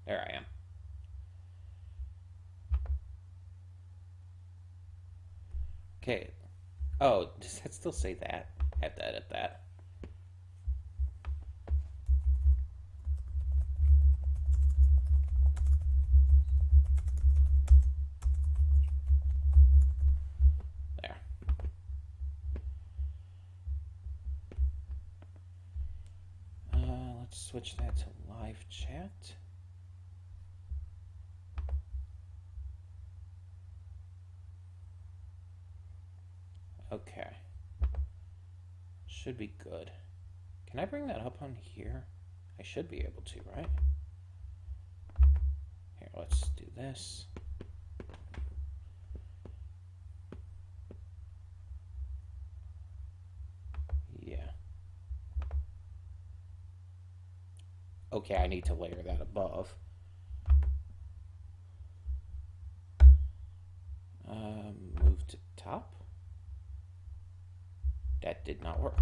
There I am. Okay. Oh, does that still say that? I have to edit that. There. Let's switch that to live chat. Okay. Should be good. Can I bring that up on here? I should be able to, right? Here, let's do this. Yeah. Okay, I need to layer that above. Move to top. That did not work.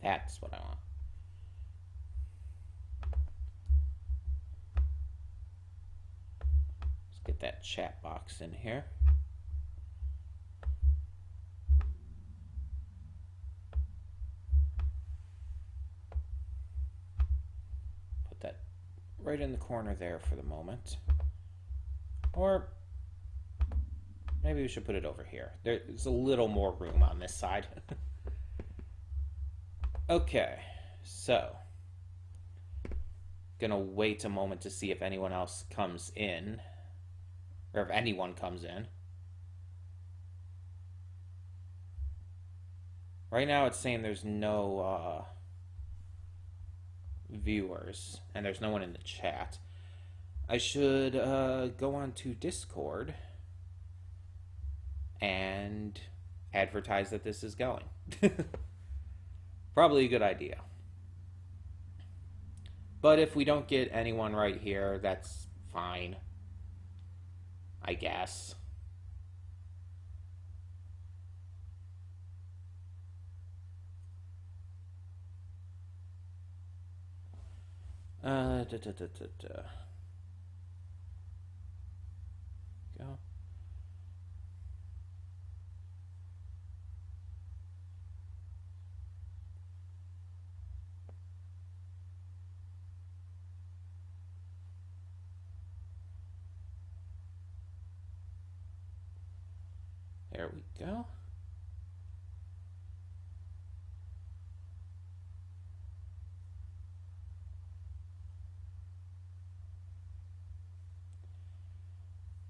That's what I want. Let's get that chat box in here. Put that right in the corner there for the moment. Or maybe we should put it over here. There's a little more room on this side. Okay, so gonna wait a moment to see if anyone else comes in, or if anyone comes in. Right now it's saying there's no viewers, and there's no one in the chat. I should go on to Discord and advertise that this is going. Probably a good idea. But if we don't get anyone right here, that's fine, I guess. Go. There we go.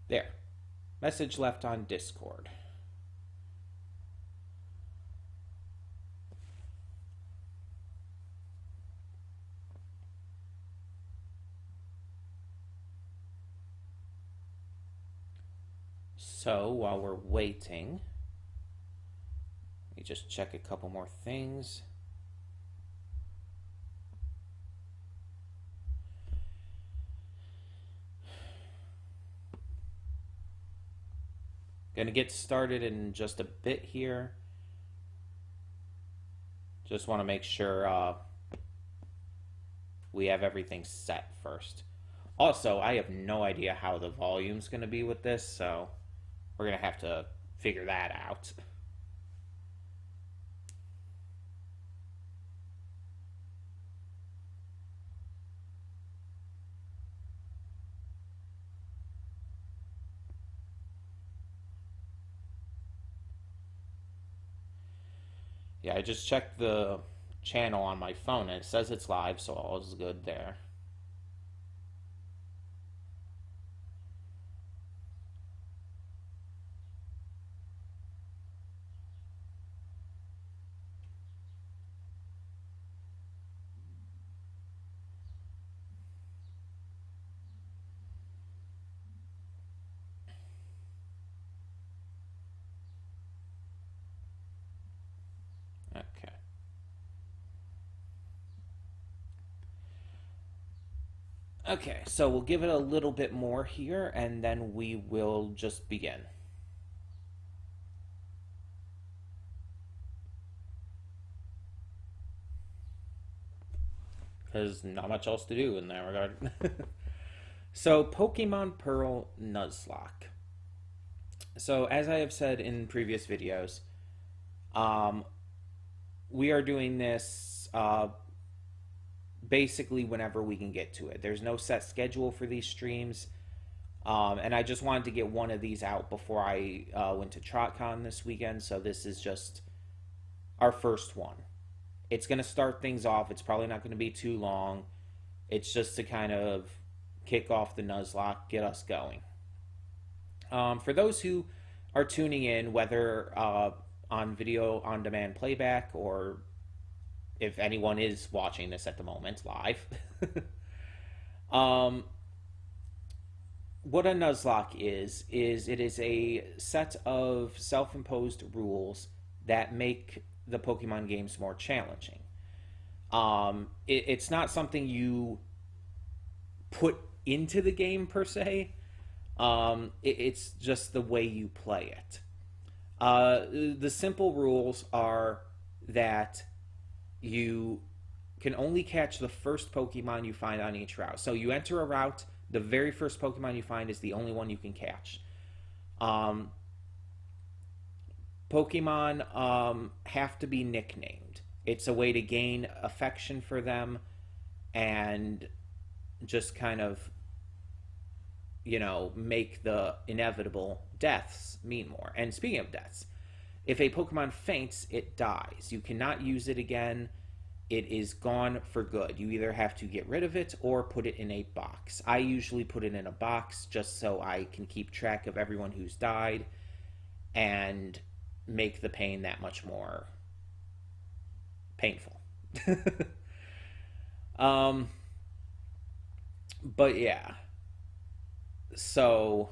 There. Message left on Discord. So while we're waiting, let me just check a couple more things. Gonna get started in just a bit here. Just want to make sure we have everything set first. Also, I have no idea how the volume's gonna be with this, so we're gonna have to figure that out. Yeah, I just checked the channel on my phone and it says it's live, so all is good there. Okay. Okay, so we'll give it a little bit more here and then we will just begin. because not much else to do in that regard. So, Pokemon Pearl Nuzlocke. So, as I have said in previous videos, um, we are doing this basically whenever we can get to it. There's no set schedule for these streams. And I just wanted to get one of these out before I went to TrotCon this weekend. So this is just our first one. It's going to start things off. It's probably not going to be too long. It's just to kind of kick off the Nuzlocke, get us going. For those who are tuning in, whether on video on demand playback or if anyone is watching this at the moment live, what a Nuzlocke is it is a set of self-imposed rules that make the Pokemon games more challenging. It's not something you put into the game per se. It's just the way you play it. The simple rules are that you can only catch the first Pokemon you find on each route. So you enter a route, the very first Pokemon you find is the only one you can catch. Pokemon have to be nicknamed. It's a way to gain affection for them and just kind of, make the inevitable deaths mean more. And speaking of deaths, if a Pokemon faints, it dies. You cannot use it again. It is gone for good. You either have to get rid of it or put it in a box. I usually put it in a box just so I can keep track of everyone who's died and make the pain that much more painful. But yeah. So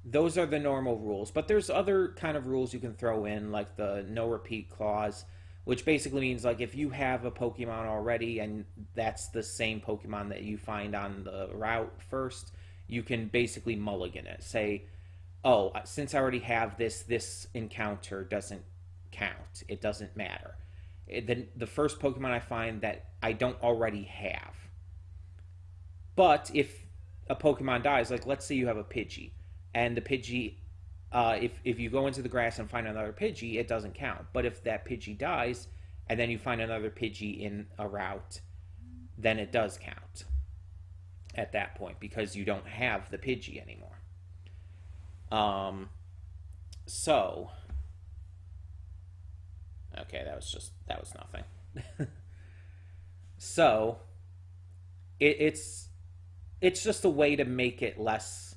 those are the normal rules, but there's other kind of rules you can throw in, like the no repeat clause, which basically means like if you have a Pokemon already and that's the same Pokemon that you find on the route first, you can basically mulligan it. Say, oh, since I already have this encounter doesn't count. It doesn't matter. The first Pokemon I find that I don't already have. But if a Pokemon dies, like let's say you have a Pidgey, and the Pidgey, if you go into the grass and find another Pidgey, it doesn't count. But if that Pidgey dies, and then you find another Pidgey in a route, then it does count at that point because you don't have the Pidgey anymore. So, okay, that was nothing. So, it's just a way to make it less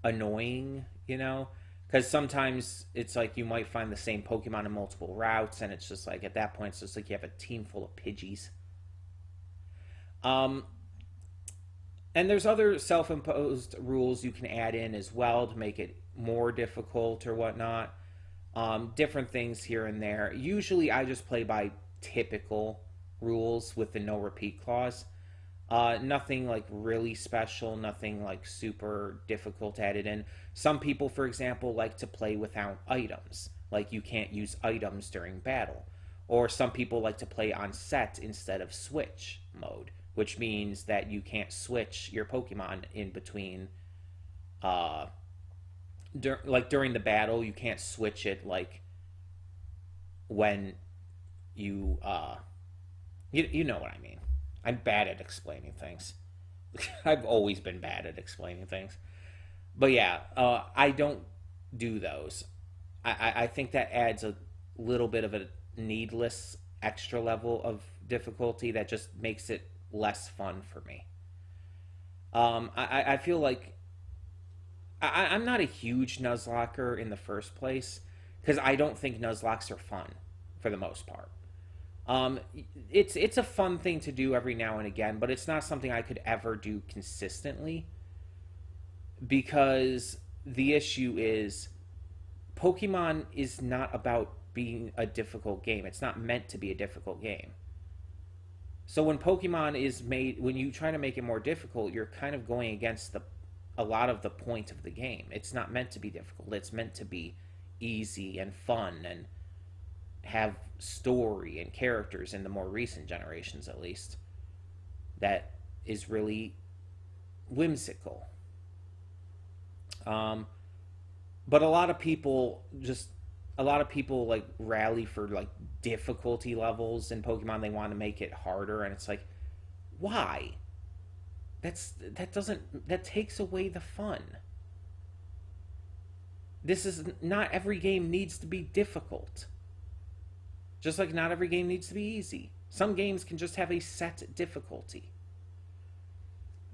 annoying, because sometimes it's like you might find the same Pokemon in multiple routes, and it's just like at that point it's just like you have a team full of Pidgeys. And there's other self-imposed rules you can add in as well to make it more difficult or whatnot. Different things here and there. Usually I just play by typical rules with the no repeat clause. Nothing like really special, nothing like super difficult added in. Some people, for example, like to play without items. Like you can't use items during battle. Or some people like to play on set instead of switch mode, which means that you can't switch your Pokemon in between. During the battle, you can't switch it like when you you know what I mean. I'm bad at explaining things. I've always been bad at explaining things. But yeah, I don't do those. I think that adds a little bit of a needless extra level of difficulty that just makes it less fun for me. I feel like I'm not a huge Nuzlocker in the first place because I don't think Nuzlocks are fun for the most part. It's a fun thing to do every now and again, but it's not something I could ever do consistently because the issue is Pokemon is not about being a difficult game. It's not meant to be a difficult game. So when when you try to make it more difficult, you're kind of going against a lot of the point of the game. It's not meant to be difficult. It's meant to be easy and fun and have story and characters in the more recent generations, at least. that is really whimsical. Um, but a lot of people like rally for like difficulty levels in Pokemon. They want to make it harder, and it's like, why? That takes away the fun. This is not every game needs to be difficult. Just like not every game needs to be easy. Some games can just have a set difficulty.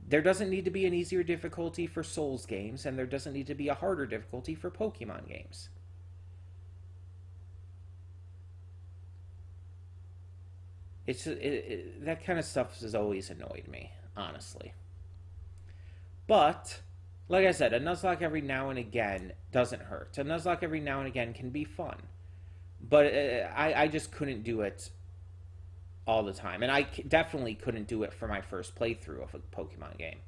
There doesn't need to be an easier difficulty for Souls games, and there doesn't need to be a harder difficulty for Pokemon games. That kind of stuff has always annoyed me, honestly. But, like I said, a Nuzlocke every now and again doesn't hurt. A Nuzlocke every now and again can be fun. But I just couldn't do it all the time. And I definitely couldn't do it for my first playthrough of a Pokemon game.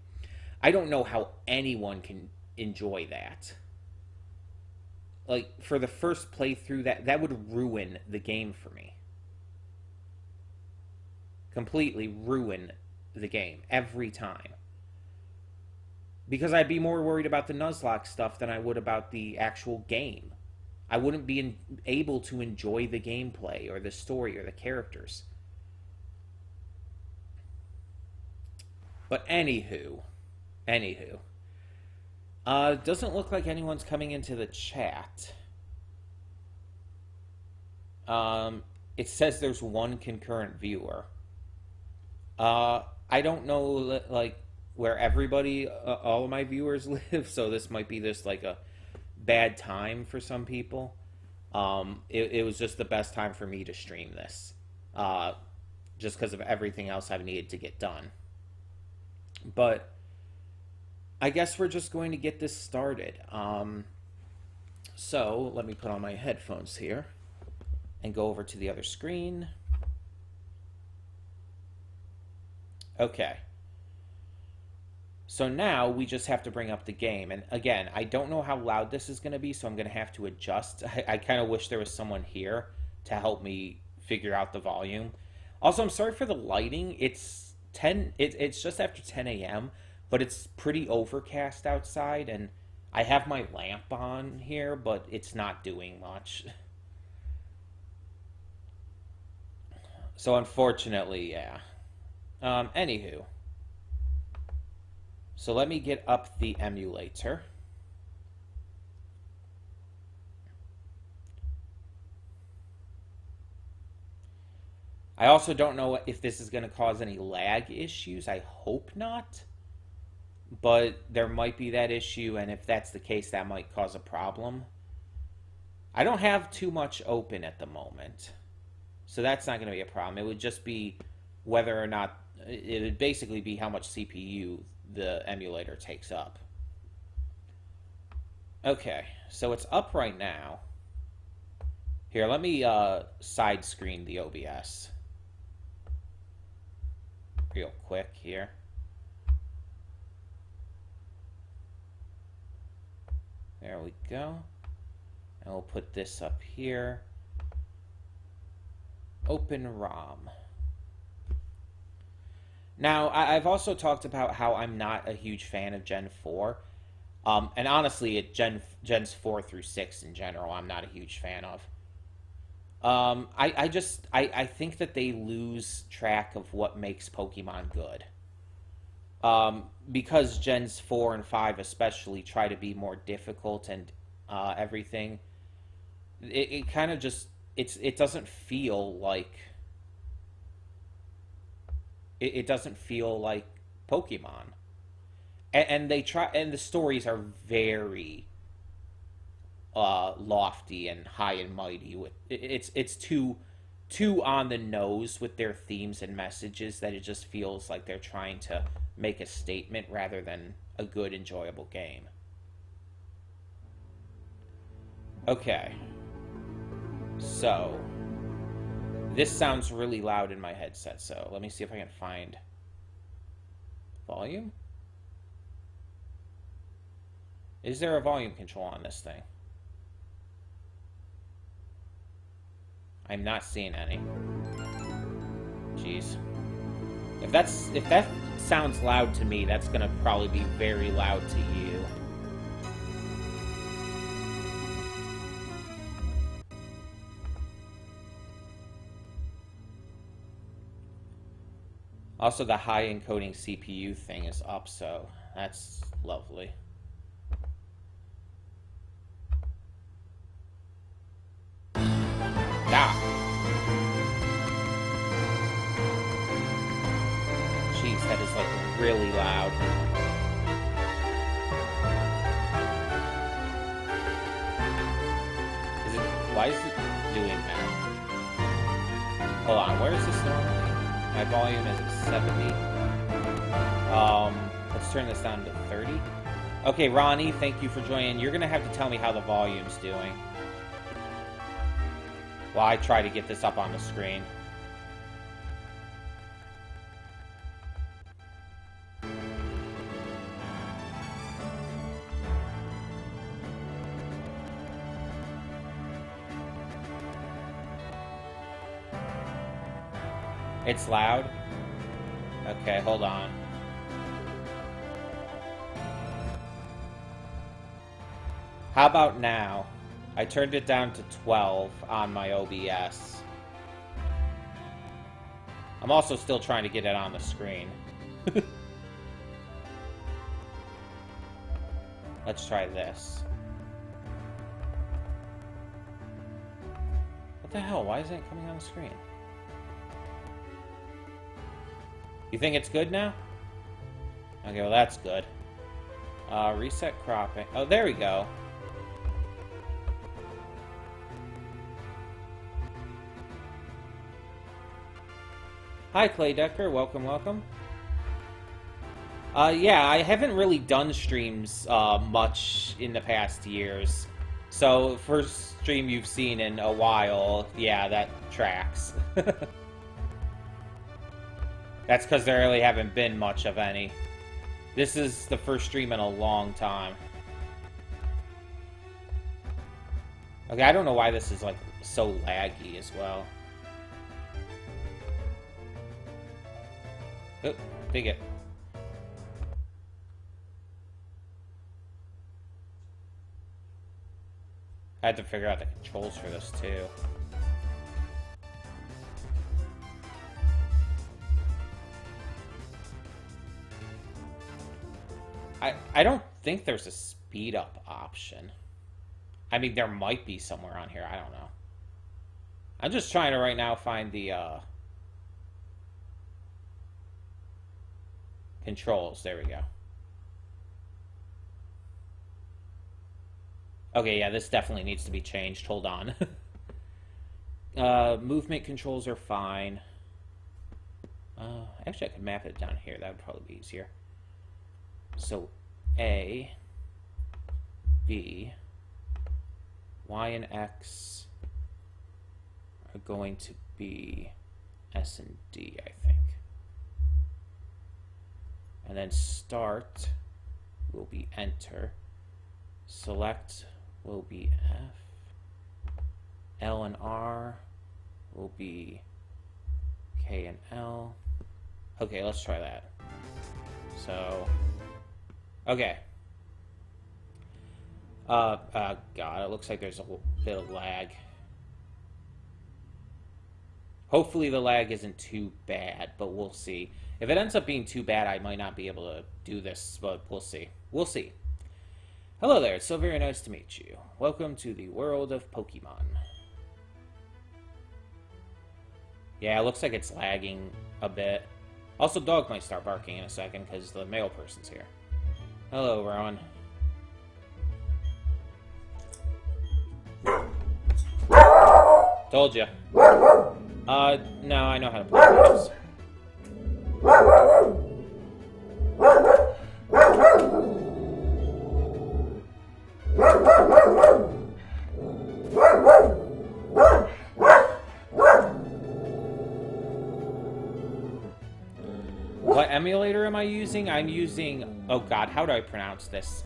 I don't know how anyone can enjoy that. Like, for the first playthrough, that would ruin the game for me. Completely ruin the game every time. Because I'd be more worried about the Nuzlocke stuff than I would about the actual game. I wouldn't be able to enjoy the gameplay or the story or the characters. But anywho, doesn't look like anyone's coming into the chat. It says there's one concurrent viewer. I don't know, like, where everybody, all of my viewers live, so this might be just like a bad time for some people. It was just the best time for me to stream this, just because of everything else I've needed to get done. But I guess we're just going to get this started. So let me put on my headphones here and go over to the other screen. Okay. So now we just have to bring up the game. And again, I don't know how loud this is going to be, so I'm going to have to adjust. I kind of wish there was someone here to help me figure out the volume. Also, I'm sorry for the lighting. It's just after 10 a.m., but it's pretty overcast outside, and I have my lamp on here, but it's not doing much. So unfortunately, yeah. Anywho. So let me get up the emulator. I also don't know if this is going to cause any lag issues. I hope not. But there might be that issue, and if that's the case, that might cause a problem. I don't have too much open at the moment, so that's not going to be a problem. It would just be whether or not, it would basically be how much CPU the emulator takes up. Okay, so it's up right now. Here, let me side screen the OBS real quick here. There we go. And we'll put this up here. Open ROM. Now, I've also talked about how I'm not a huge fan of Gen 4. And honestly, Gens 4 through 6 in general, I'm not a huge fan of. I think that they lose track of what makes Pokemon good. Because Gens 4 and 5 especially try to be more difficult and everything, it kind of just, it doesn't feel like, it doesn't feel like Pokemon. And they try, and the stories are very lofty and high and mighty. It's too on the nose with their themes and messages that it just feels like they're trying to make a statement rather than a good, enjoyable game. Okay. So, this sounds really loud in my headset, so let me see if I can find volume. Is there a volume control on this thing? I'm not seeing any. Jeez. If that sounds loud to me, that's gonna probably be very loud to you. Also, the high encoding CPU thing is up, so that's lovely. Ah. Jeez, that is like really loud. Why is it doing that? Hold on, where is this normally? My volume is at 70. Let's turn this down to 30. Okay, Ronnie, thank you for joining. You're gonna have to tell me how the volume's doing while I try to get this up on the screen. It's loud? Okay, hold on. How about now? I turned it down to 12 on my OBS. I'm also still trying to get it on the screen. Let's try this. What the hell? Why isn't it coming on the screen? You think it's good now? Okay, well that's good. Reset cropping. Oh, there we go. Hi, Clay Decker. Welcome, welcome. Yeah, I haven't really done streams much in the past years. So, first stream you've seen in a while, yeah, that tracks. That's because there really haven't been much of any. This is the first stream in a long time. Okay, I don't know why this is, like, so laggy as well. Oh, dig it. I had to figure out the controls for this, too. I don't think there's a speed up option. I mean, there might be somewhere on here. I don't know. I'm just trying to right now find the controls. There we go. Okay, yeah, this definitely needs to be changed. Hold on. Movement controls are fine. Actually, I could map it down here. That would probably be easier. So, A, B, Y, and X are going to be S and D, I think. And then start will be enter. Select will be F. L and R will be K and L. Okay, let's try that. So, okay. God, it looks like there's a bit of lag. Hopefully the lag isn't too bad, but we'll see. If it ends up being too bad, I might not be able to do this, but we'll see. We'll see. Hello there, it's so very nice to meet you. Welcome to the world of Pokemon. Yeah, it looks like it's lagging a bit. Also, dog might start barking in a second because the mail person's here. Hello, Rowan. Told ya. No, I know how to play games. What emulator am I using? I'm using... Oh god, how do I pronounce this?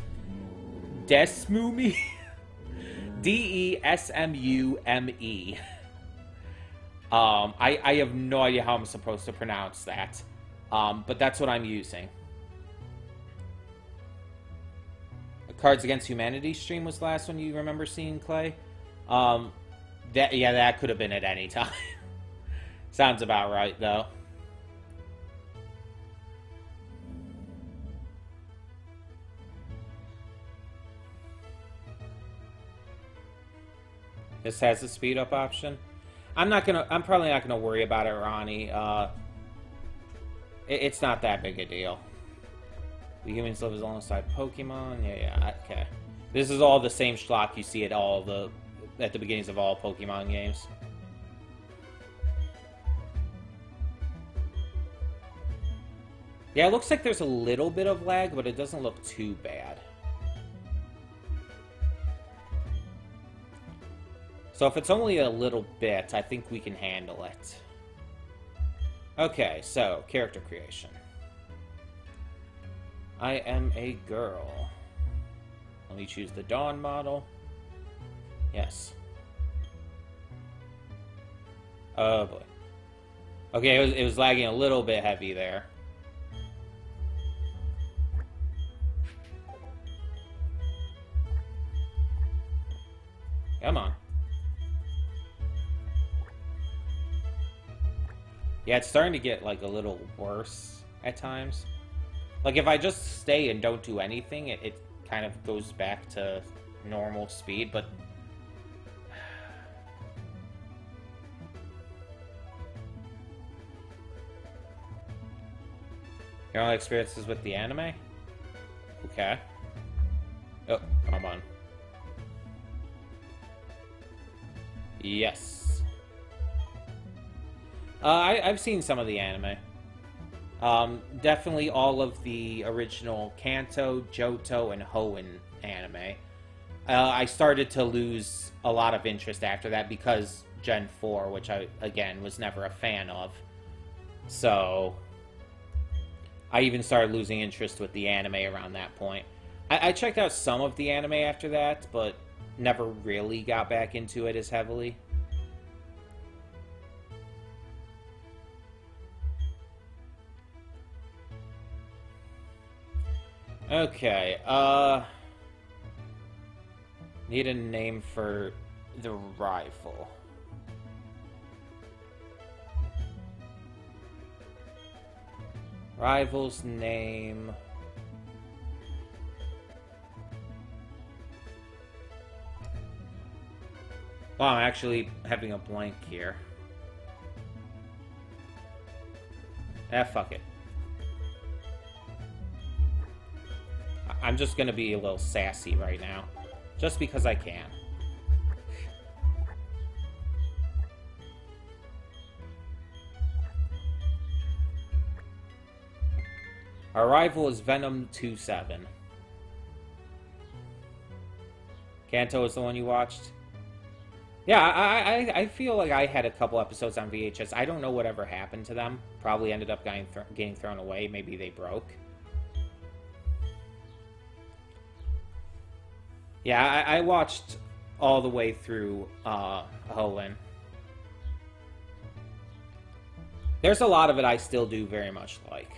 Desmume? D-E-S-M-U-M-E. I have no idea how I'm supposed to pronounce that. But that's what I'm using. The Cards Against Humanity stream was the last one you remember seeing, Clay. That could have been at any time. Sounds about right, though. This has the speed up option. I'm probably not gonna worry about it, Ronnie. It's not that big a deal. The humans live alongside Pokemon. Yeah, okay. This is all the same schlock you see at the beginnings of all Pokemon games. Yeah, it looks like there's a little bit of lag, but it doesn't look too bad. So if it's only a little bit, I think we can handle it. Okay, so, character creation. I am a girl. Let me choose the Dawn model. Yes. Oh boy. Okay, it was lagging a little bit heavy there. Come on. Yeah, it's starting to get, like, a little worse at times. Like, if I just stay and don't do anything, it kind of goes back to normal speed, but... Your only experiences with the anime? Okay. Oh, come on. Yes. I've seen some of the anime. Definitely all of the original Kanto, Johto, and Hoenn anime. I started to lose a lot of interest after that because Gen 4, which I, again, was never a fan of. So, I even started losing interest with the anime around that point. I checked out some of the anime after that, but never really got back into it as heavily. Okay, need a name for the rival. Rival's name... Wow, I'm actually having a blank here. Fuck it. I'm just gonna be a little sassy right now. Just because I can. Our rival is Venom27. Kanto is the one you watched? Yeah, I feel like I had a couple episodes on VHS. I don't know whatever happened to them. Probably ended up getting thrown away. Maybe they broke. Yeah, I watched all the way through Hoenn. There's a lot of it I still do very much like.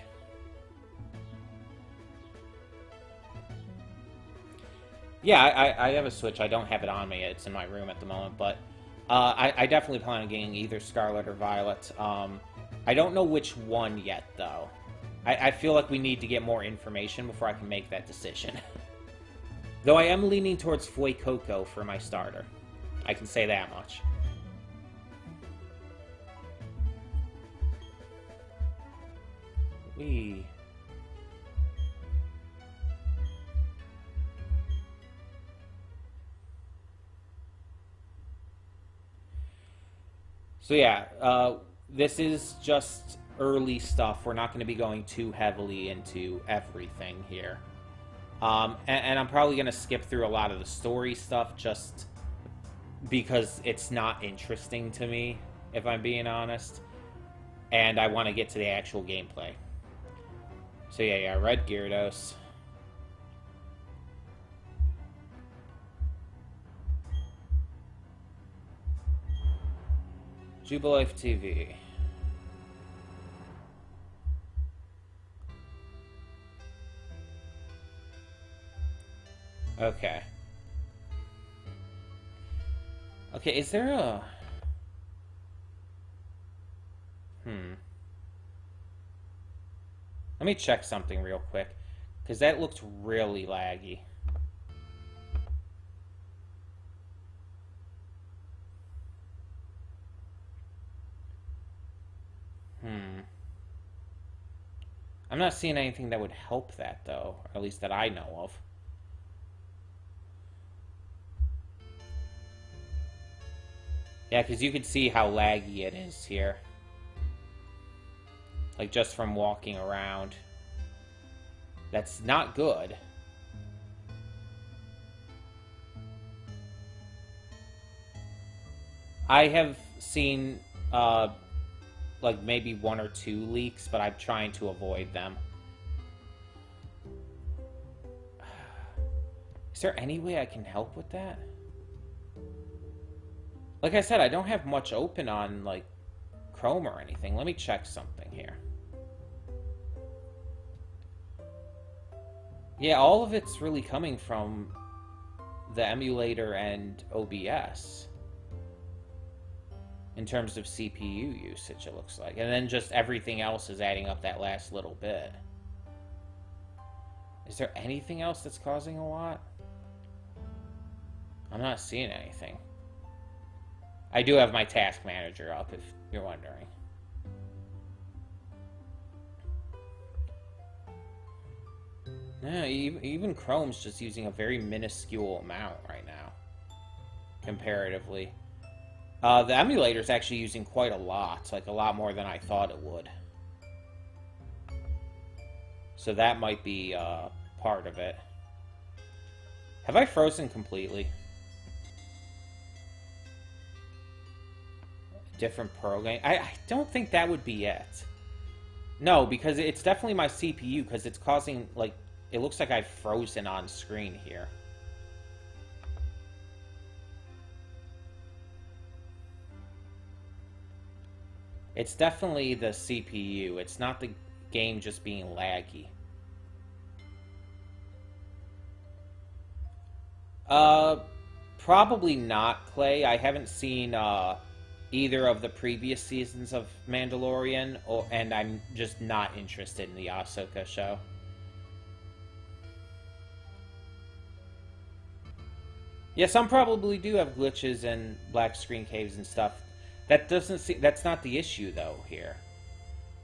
Yeah, I have a Switch. I don't have it on me. It's in my room at the moment, but I definitely plan on getting either Scarlet or Violet. I don't know which one yet, though. I feel like we need to get more information before I can make that decision. Though I am leaning towards Fuecoco for my starter. I can say that much. Wee. So yeah, this is just early stuff. We're not going to be going too heavily into everything here. And I'm probably going to skip through a lot of the story stuff just because it's not interesting to me, if I'm being honest. And I want to get to the actual gameplay. So yeah, Red Gyarados. Jubilife TV. Okay. Okay, is there a... Let me check something real quick, because that looked really laggy. I'm not seeing anything that would help that, though, or at least that I know of. Yeah, because you can see how laggy it is here. Like, just from walking around. That's not good. I have seen, like, maybe 1 or 2 leaks, but I'm trying to avoid them. Is there any way I can help with that? Like I said, I don't have much open on, like, Chrome or anything. Let me check something here. Yeah, all of it's really coming from the emulator and OBS. In terms of CPU usage, it looks like. And then just everything else is adding up that last little bit. Is there anything else that's causing a lot? I'm not seeing anything. I do have my task manager up, if you're wondering. No, even Chrome's just using a very minuscule amount right now, comparatively. The emulator's actually using quite a lot, like a lot more than I thought it would. So that might be part of it. Have I frozen completely? Different program? I don't think that would be it. No, because it's definitely my CPU, because it's causing, like, it looks like I've frozen on screen here. It's definitely the CPU. It's not the game just being laggy. Probably not, Clay. I haven't seen either of the previous seasons of Mandalorian, and I'm just not interested in the Ahsoka show. Yeah, some probably do have glitches and black screen caves and stuff. That's not the issue, though, here.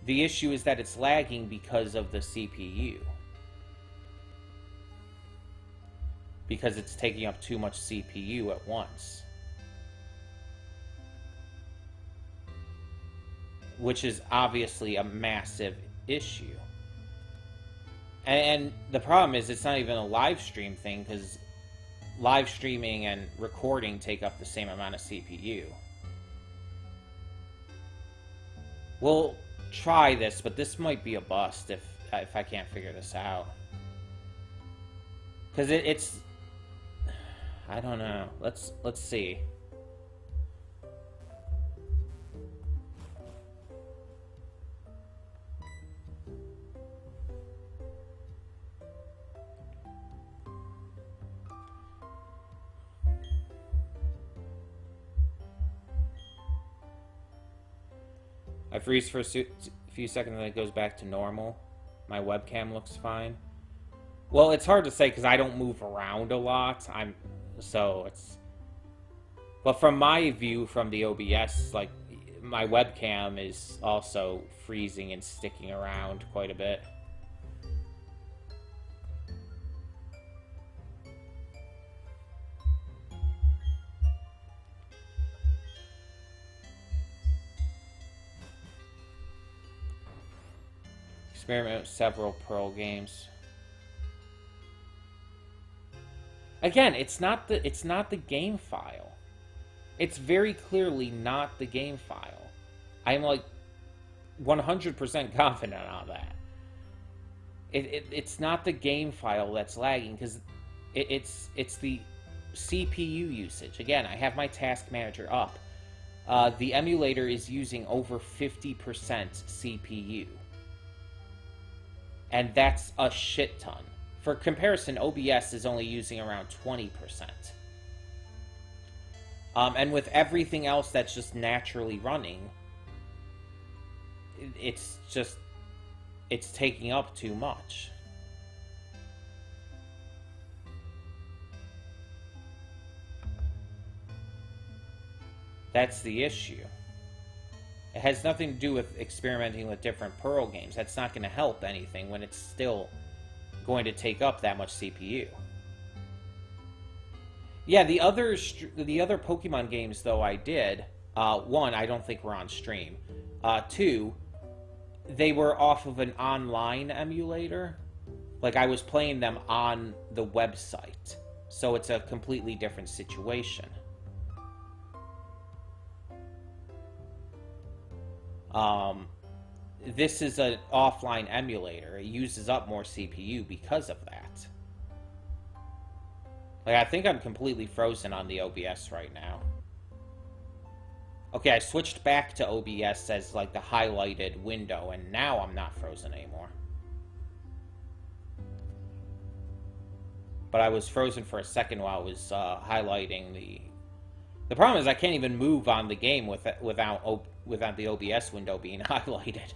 The issue is that it's lagging because of the CPU. Because it's taking up too much CPU at once. Which is obviously a massive issue. And the problem is it's not even a live stream thing, because live streaming and recording take up the same amount of CPU. We'll try this, but this might be a bust if I can't figure this out. Because it's... I don't know. Let's see. I freeze for a few seconds and then it goes back to normal. My webcam looks fine. Well, it's hard to say because I don't move around a lot. But from my view from the OBS, like, my webcam is also freezing and sticking around quite a bit. Experiment with several Pearl games. Again, it's not the game file. It's very clearly not the game file. I'm like 100% confident on that. It's not the game file that's lagging, because it's the CPU usage. Again, I have my task manager up. The emulator is using over 50% CPU. And that's a shit ton For comparison, OBS is only using around 20%. And with everything else that's just naturally running, it's taking up too much. That's the issue. It has nothing to do with experimenting with different Perl games. That's not going to help anything when it's still going to take up that much CPU. Yeah, the other Pokemon games, though, I did, one, I don't think were on stream. Two, they were off of an online emulator. Like, I was playing them on the website. So it's a completely different situation. This is an offline emulator. It uses up more CPU because of that. Like, I think I'm completely frozen on the OBS right now. Okay, I switched back to OBS as, like, the highlighted window, and now I'm not frozen anymore. But I was frozen for a second while I was highlighting the... The problem is I can't even move on the game without the OBS window being highlighted.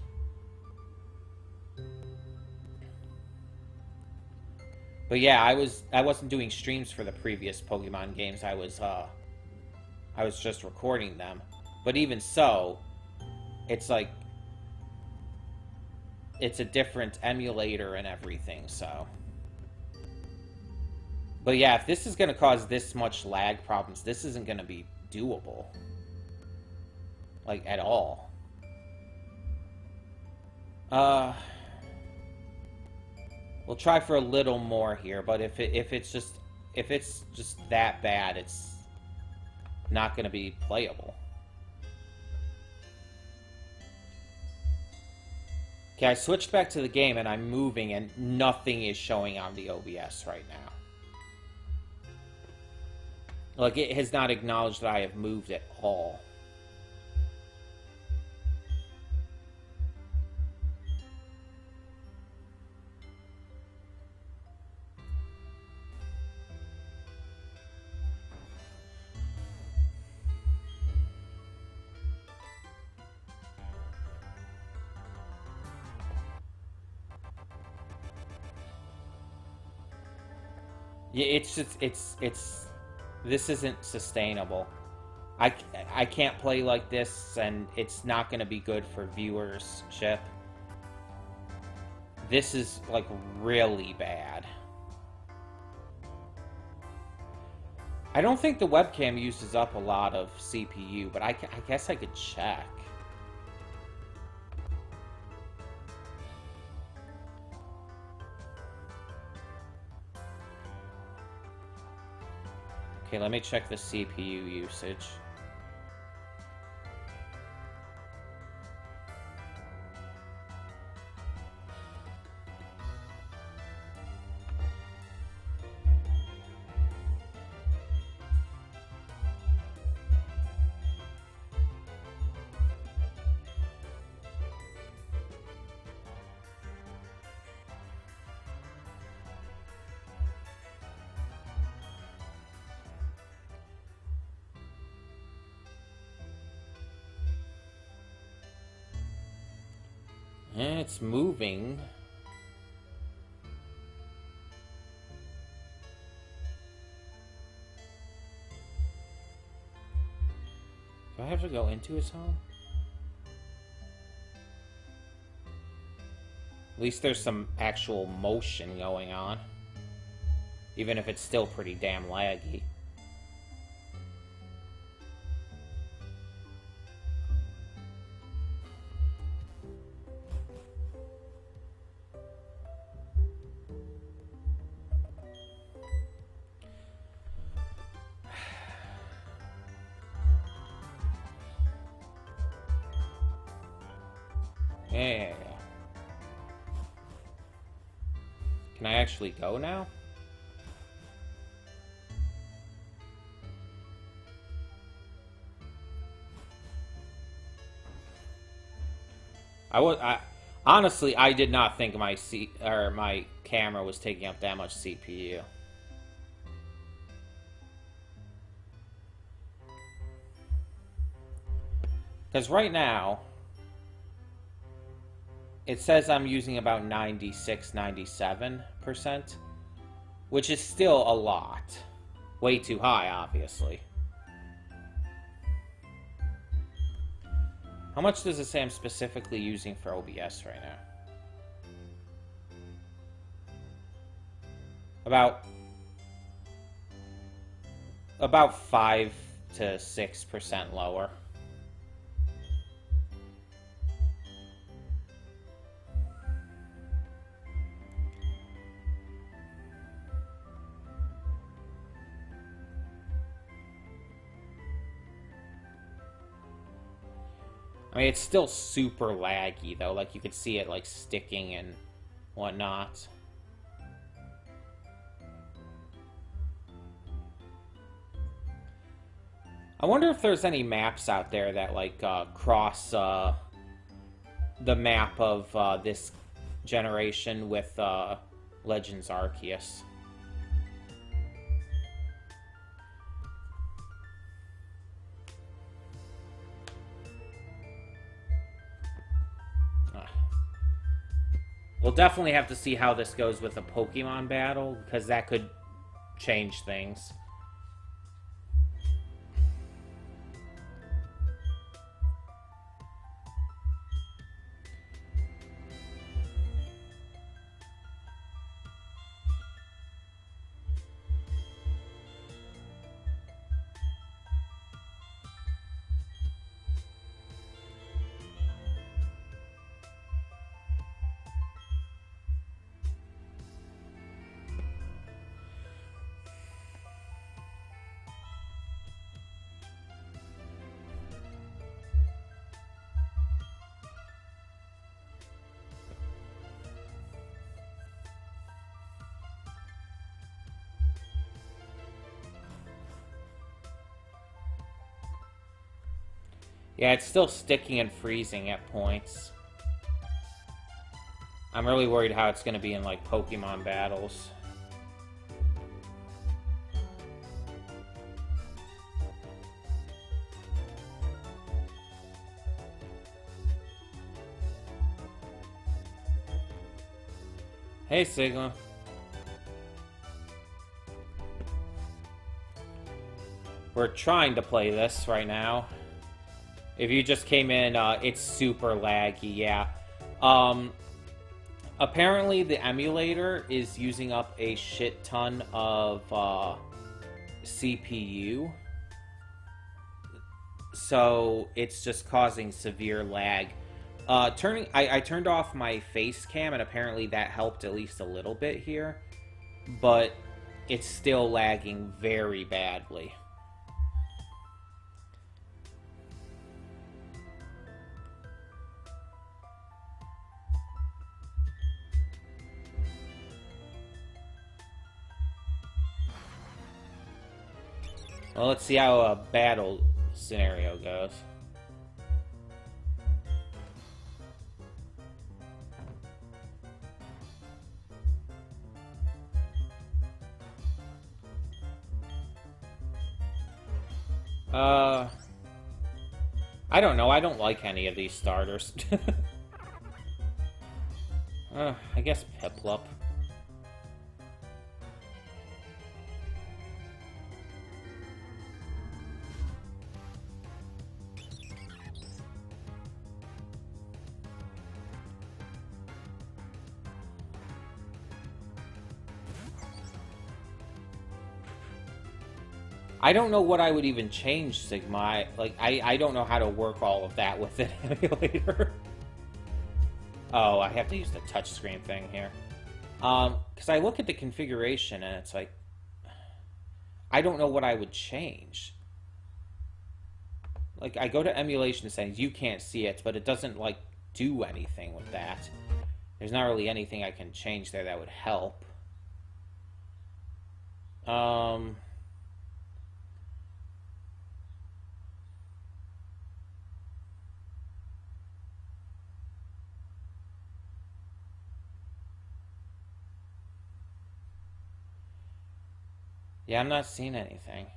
But yeah, I wasn't doing streams for the previous Pokemon games. I was just recording them. But even so, it's like it's a different emulator and everything, so. But yeah, if this is going to cause this much lag problems, this isn't going to be doable. Like, at all. We'll try for a little more here, but if it's just that bad, it's not going to be playable. Okay, I switched back to the game and I'm moving and nothing is showing on the OBS right now. Like, it has not acknowledged that I have moved at all. Yeah, it's just, this isn't sustainable. I can't play like this, and it's not going to be good for viewership. This is, like, really bad. I don't think the webcam uses up a lot of CPU, but I guess I could check. Okay, let me check the CPU usage. And it's moving. Do I have to go into his home? At least there's some actual motion going on. Even if it's still pretty damn laggy. Yeah. Can I actually go now? Honestly, I did not think my camera was taking up that much CPU. Because right now, it says I'm using about 96, 97%, which is still a lot. Way too high, obviously. How much does it say I'm specifically using for OBS right now? About 5 to 6% lower. I mean, it's still super laggy, though. Like, you could see it, like, sticking and whatnot. I wonder if there's any maps out there that, like, cross the map of this generation with Legends Arceus. We'll definitely have to see how this goes with a Pokemon battle, because that could change things. Yeah, it's still sticking and freezing at points. I'm really worried how it's going to be in, like, Pokemon battles. Hey, Sigma. We're trying to play this right now. If you just came in, it's super laggy, yeah. Apparently the emulator is using up a shit ton of CPU. So it's just causing severe lag. I turned off my face cam, and apparently that helped at least a little bit here. But it's still lagging very badly. Well, let's see how a battle scenario goes. I don't know. I don't like any of these starters. I guess Piplup. I don't know what I would even change, Sigma. I don't know how to work all of that with an emulator. Oh, I have to use the touchscreen thing here. Because I look at the configuration and it's like, I don't know what I would change. Like, I go to emulation settings, you can't see it, but it doesn't, like, do anything with that. There's not really anything I can change there that would help. Yeah, I'm not seeing anything.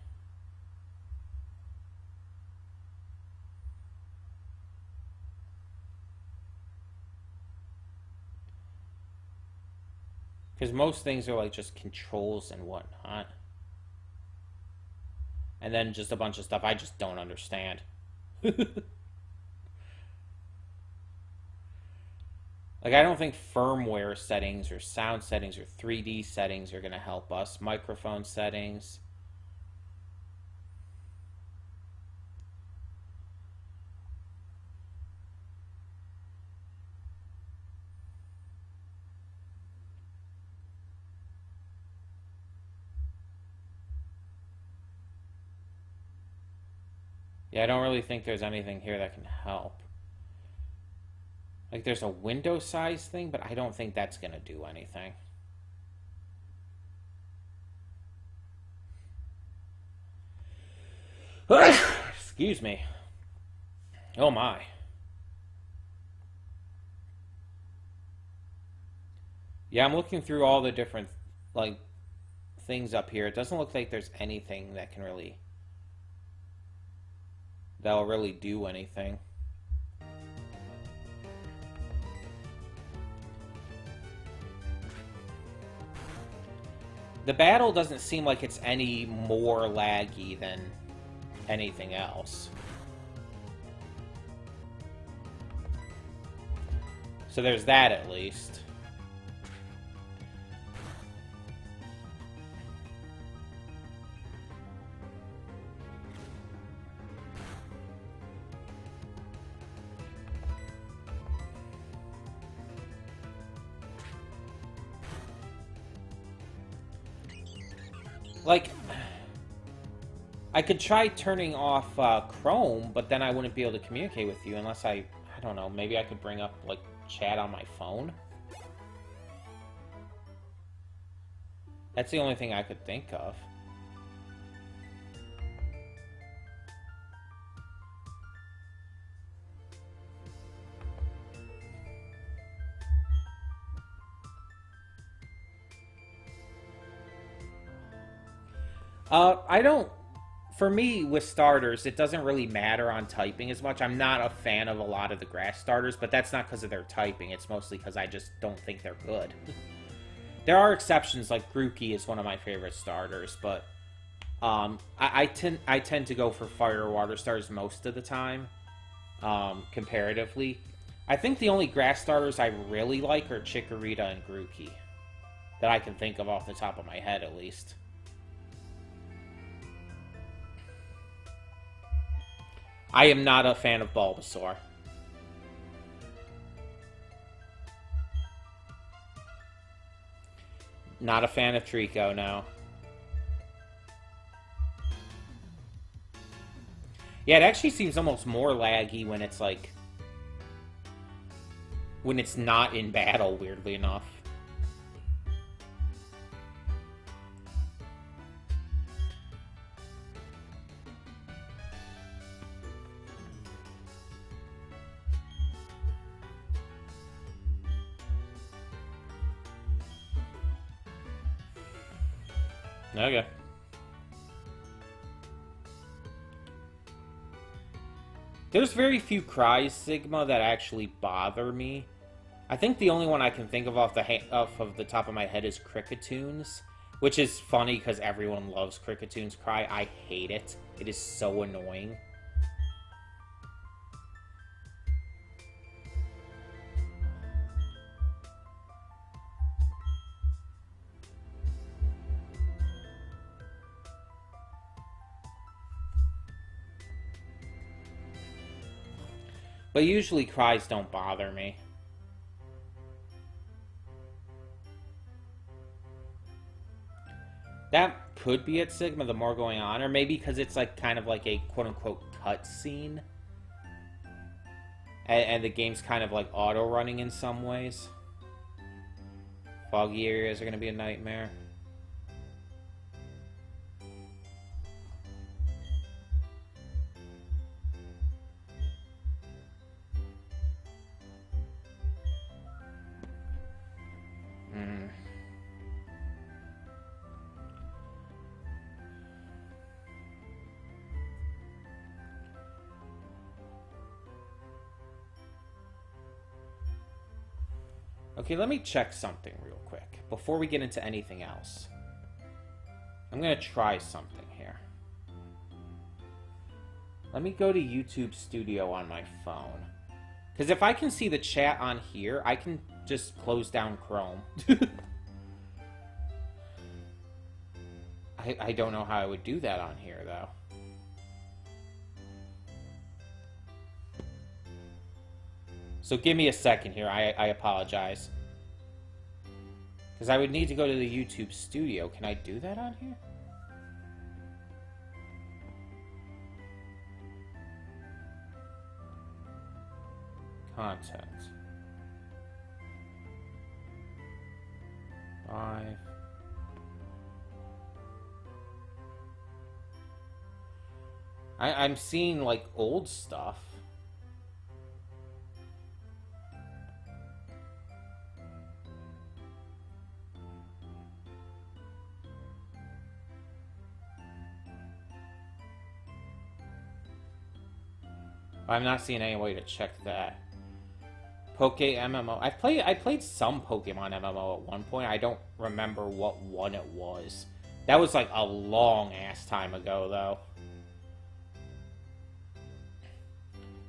Because most things are like just controls and whatnot. And then just a bunch of stuff I just don't understand. Like, I don't think firmware settings or sound settings or 3D settings are going to help us. Microphone settings. Yeah, I don't really think there's anything here that can help. Like, there's a window size thing, but I don't think that's going to do anything. Excuse me. Oh my. Yeah, I'm looking through all the different, like, things up here. It doesn't look like there's anything that can really... that'll really do anything. The battle doesn't seem like it's any more laggy than anything else. So there's that at least. Like, I could try turning off Chrome, but then I wouldn't be able to communicate with you unless I don't know, maybe I could bring up, like, chat on my phone? That's the only thing I could think of. I don't... For me, with starters, it doesn't really matter on typing as much. I'm not a fan of a lot of the grass starters, but that's not because of their typing. It's mostly because I just don't think they're good. There are exceptions, like Grookey is one of my favorite starters, but I tend to go for fire or water starters most of the time, comparatively. I think the only grass starters I really like are Chikorita and Grookey, that I can think of off the top of my head, at least. I am not a fan of Bulbasaur. Not a fan of Trico, no. Yeah, it actually seems almost more laggy when it's like... when it's not in battle, weirdly enough. Okay. There's very few cries, Sigma, that actually bother me. I think the only one I can think of off the top of my head is Crickettoons, which is funny because everyone loves Crickettoons cry. I hate it. It is so annoying. But usually cries don't bother me. That could be it, Sigma, the more going on. Or maybe because it's like kind of like a quote-unquote cutscene. And the game's kind of like auto-running in some ways. Foggy areas are going to be a nightmare. Okay, let me check something real quick before we get into anything else. I'm gonna try something here. Let me go to YouTube Studio on my phone. Because if I can see the chat on here, I can just close down Chrome. I don't know how I would do that on here, though. So give me a second here. I apologize. Because I would need to go to the YouTube Studio. Can I do that on here? Content. 5. I'm seeing, like, old stuff. I'm not seeing any way to check that. Poke MMO. I played some Pokemon MMO at one point. I don't remember what one it was. That was like a long ass time ago, though.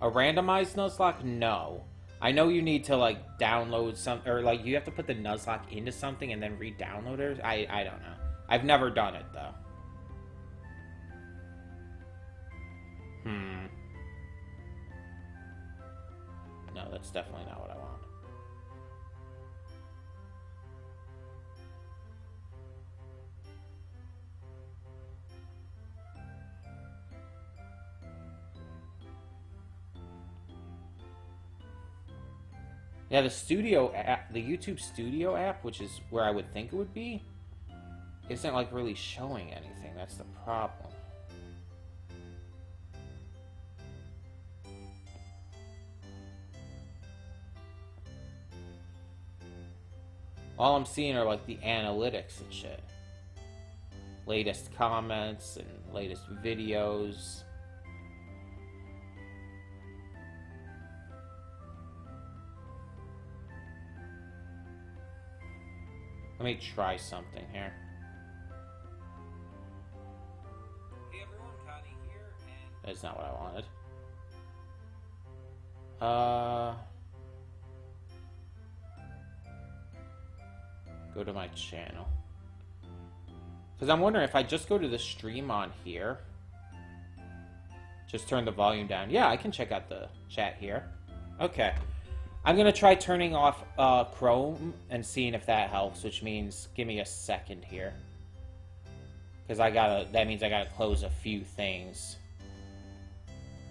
A randomized Nuzlocke? No. I know you need to like download some, or like you have to put the Nuzlocke into something and then re-download it. I don't know. I've never done it though. No, that's definitely not what I want. Yeah, the Studio app, the YouTube Studio app, which is where I would think it would be, isn't like really showing anything. That's the problem. All I'm seeing are like the analytics and shit. Latest comments and latest videos. Let me try something here. Hey everyone, Connie here, and That's not what I wanted. Go to my channel. Because I'm wondering if I just go to the stream on here. Just turn the volume down. Yeah, I can check out the chat here. Okay. I'm going to try turning off Chrome and seeing if that helps, which means give me a second here. Because that means I gotta close a few things.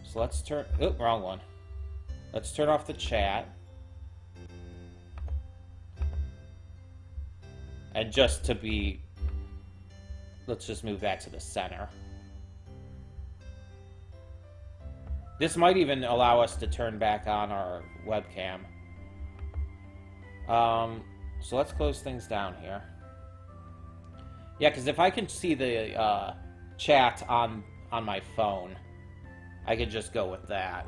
So let's turn, oh, wrong one. Let's turn off the chat. And just to be, let's just move that to the center. This might even allow us to turn back on our webcam. So let's close things down here. Yeah, because if I can see the chat on my phone, I could just go with that.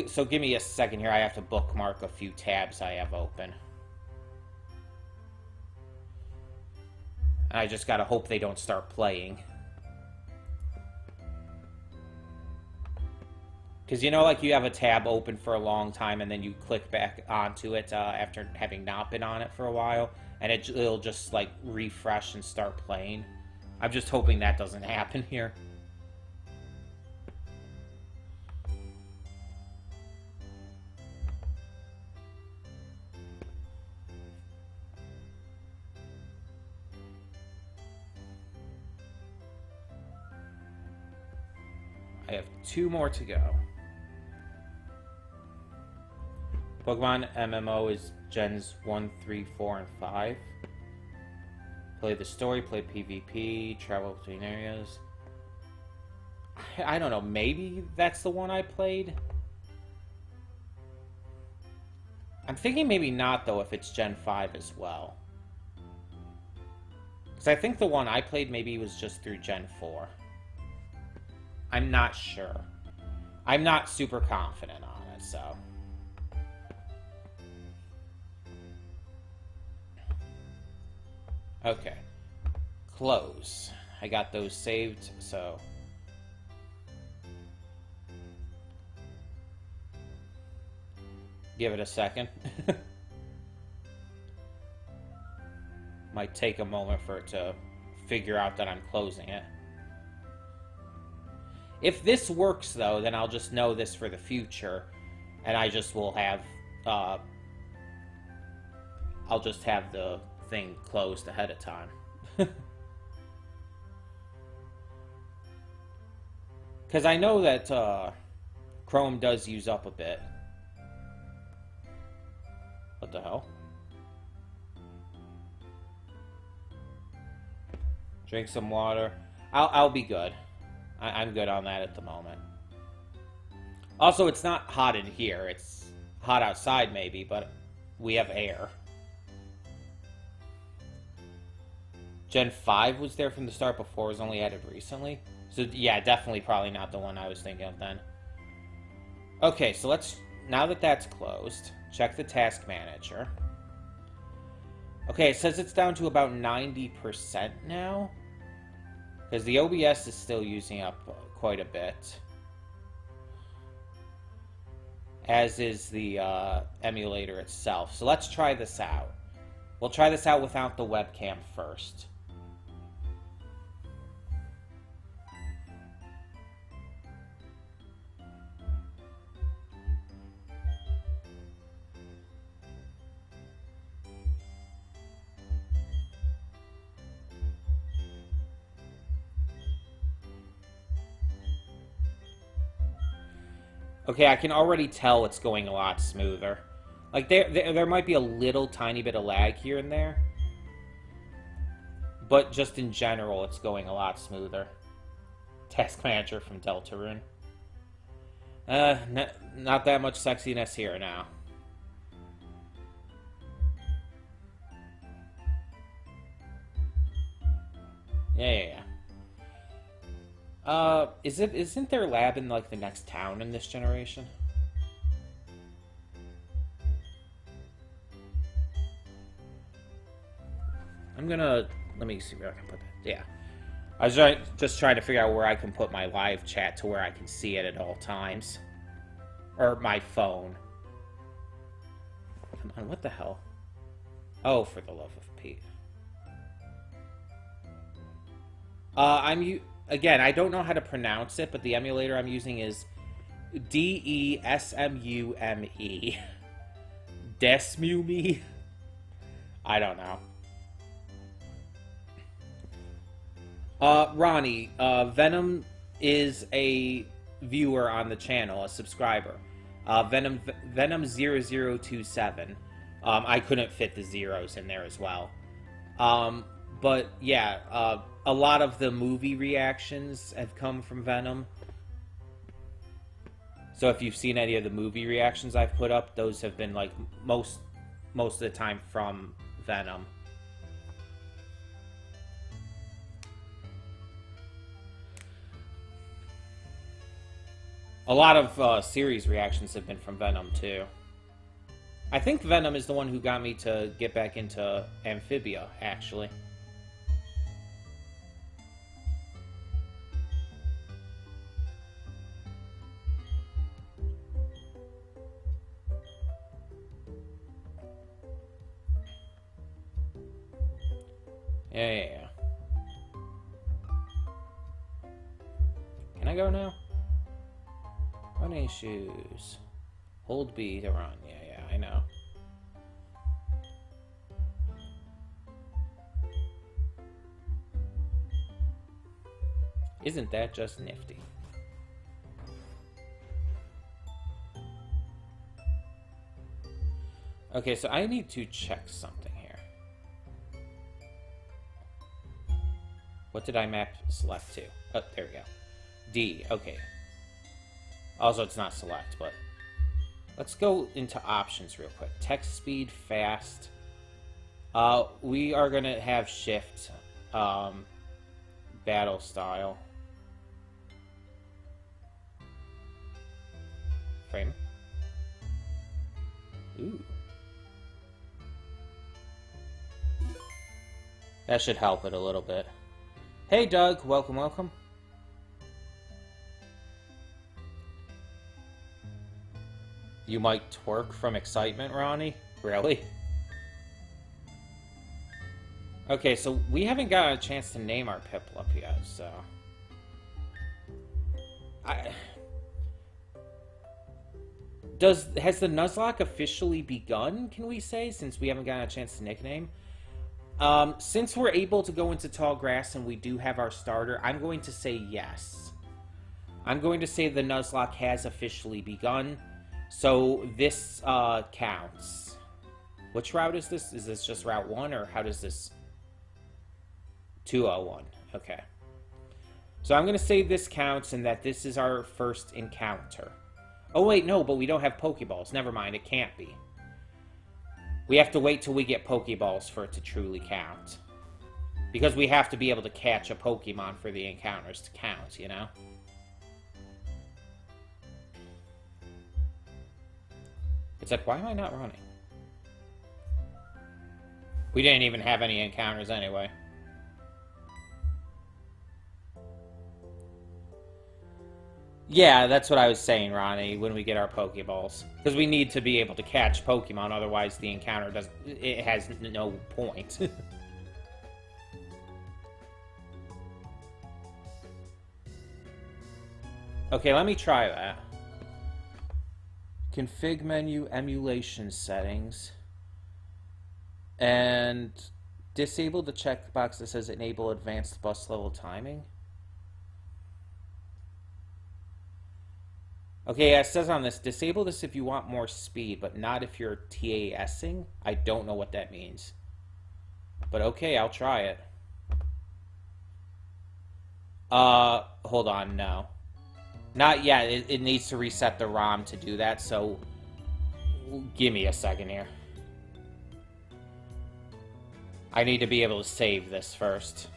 So give me a second here. I have to bookmark a few tabs I have open. I just gotta hope they don't start playing. Because you know, like you have a tab open for a long time and then you click back onto it after having not been on it for a while, and it'll just like refresh and start playing. I'm just hoping that doesn't happen here. I have 2 more to go. Pokemon MMO is Gens 1, 3, 4, and 5. Play the story, play PvP, travel between areas. I don't know, maybe that's the one I played? I'm thinking maybe not, though, if it's Gen 5 as well. Because I think the one I played maybe was just through Gen 4. I'm not sure. I'm not super confident on it, so. Okay. Close. I got those saved, so... Give it a second. Might take a moment for it to figure out that I'm closing it. If this works, though, then I'll just know this for the future, and I just will have, I'll just have the thing closed ahead of time. Because I know that Chrome does use up a bit. What the hell? Drink some water. I'll be good. I'm good on that at the moment. Also, it's not hot in here. It's hot outside maybe, but we have air. Gen 5 was there from the start before. It was only added recently. So yeah, definitely probably not the one I was thinking of then. Okay, so let's, now that that's closed, check the task manager. Okay, it says it's down to about 90% now. Because the OBS is still using up quite a bit. As is the emulator itself. So let's try this out. We'll try this out without the webcam first. Okay, I can already tell it's going a lot smoother. Like, there might be a little tiny bit of lag here and there. But just in general, it's going a lot smoother. Task Manager from Deltarune. Not that much sexiness here now. Yeah. Isn't there a lab in, like, the next town in this generation? Let me see where I can put that. Yeah. I was just trying to figure out where I can put my live chat to where I can see it at all times. Or my phone. Come on, what the hell? Oh, for the love of Pete. Again, I don't know how to pronounce it, but the emulator I'm using is DESMUME. Desmume? I don't know. Ronnie, Venom is a viewer on the channel, a subscriber. Venom0027. I couldn't fit the zeros in there as well. But yeah, a lot of the movie reactions have come from Venom. So if you've seen any of the movie reactions I've put up, those have been like most of the time from Venom. A lot of series reactions have been from Venom too. I think Venom is the one who got me to get back into Amphibia, actually. Yeah. Can I go now? Running shoes. Hold B to run. Yeah, I know. Isn't that just nifty? Okay, so I need to check something here. What did I map select to? Oh, there we go. D, okay. Also, it's not select, but... Let's go into options real quick. Text speed, fast. We are going to have shift. Battle style. Frame. Ooh. That should help it a little bit. Hey, Doug. Welcome, welcome. You might twerk from excitement, Ronnie? Really? Okay, so we haven't got a chance to name our Piplup yet, so... Has the Nuzlocke officially begun, can we say, since we haven't gotten a chance to nickname? Since we're able to go into tall grass and we do have our starter, I'm going to say yes. I'm going to say the Nuzlocke has officially begun, so this counts. Which route is this? Is this just Route 1, or how does this... 201, okay. So I'm going to say this counts and that this is our first encounter. Oh, wait, no, but we don't have Pokeballs. Never mind, it can't be. We have to wait till we get Pokeballs for it to truly count. Because we have to be able to catch a Pokemon for the encounters to count, you know? It's like, why am I not running? We didn't even have any encounters anyway. Yeah, that's what I was saying, Ronnie, when we get our Pokeballs. Because we need to be able to catch Pokemon, otherwise the encounter doesn't... It has no point. Okay, let me try that. Config menu, emulation settings. And disable the checkbox that says enable advanced bus level timing. Okay, it says on this, disable this if you want more speed, but not if you're TASing. I don't know what that means. But okay, I'll try it. Hold on, no. Not yet, it needs to reset the ROM to do that, so... Give me a second here. I need to be able to save this first.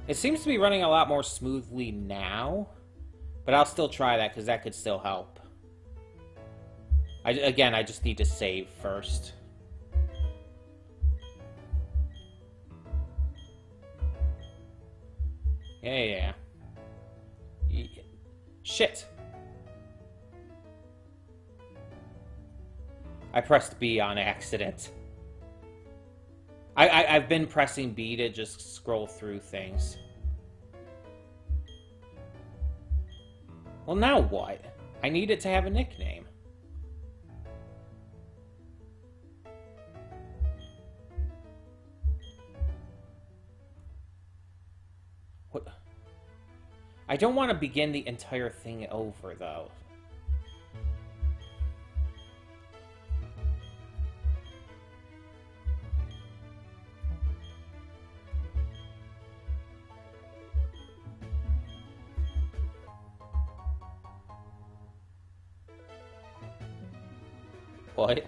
It seems to be running a lot more smoothly now, but I'll still try that because that could still help. Again, I just need to save first. Yeah. Shit! I pressed B on accident. I've been pressing B to just scroll through things. Well, now what? I need it to have a nickname. What? I don't want to begin the entire thing over, though. What?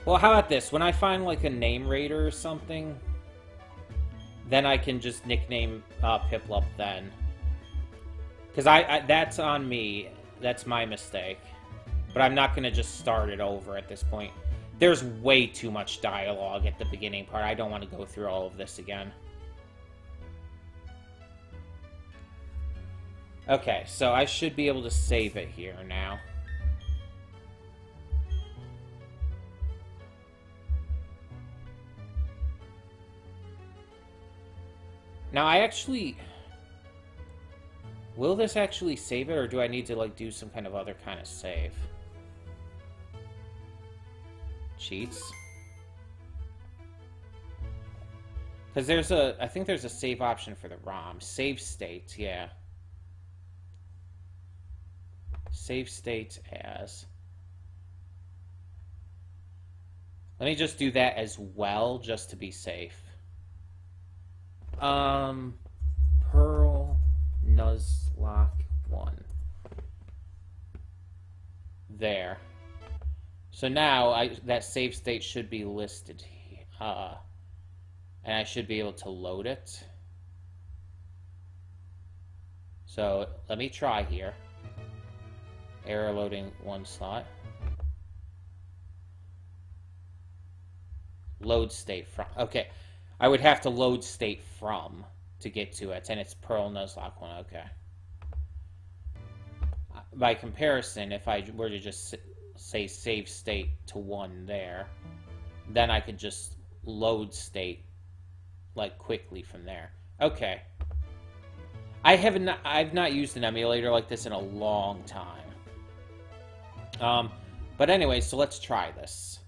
Well, how about this? When I find, like, a name raider or something, then I can just nickname Piplup then. Because that's on me. That's my mistake. But I'm not going to just start it over at this point. There's way too much dialogue at the beginning part. I don't want to go through all of this again. Okay, so I should be able to save it here now. Now, I actually... Will this actually save it, or do I need to, like, do some kind of other kind of save? Cheats? Because there's a... I think there's a save option for the ROM. Save state, yeah. Save state as... Let me just do that as well, just to be safe. Pearl... Nuzlocke 1. There. So now that save state should be listed. And I should be able to load it. So let me try here. Error loading one slot. Load state from. Okay. I would have to load state from to get to it, and it's Pearl Nuzlocke 1. Okay. By comparison, if I were to just say save state to 1 there, then I could just load state like quickly from there. Okay. I've not used an emulator like this in a long time. But anyway, so let's try this.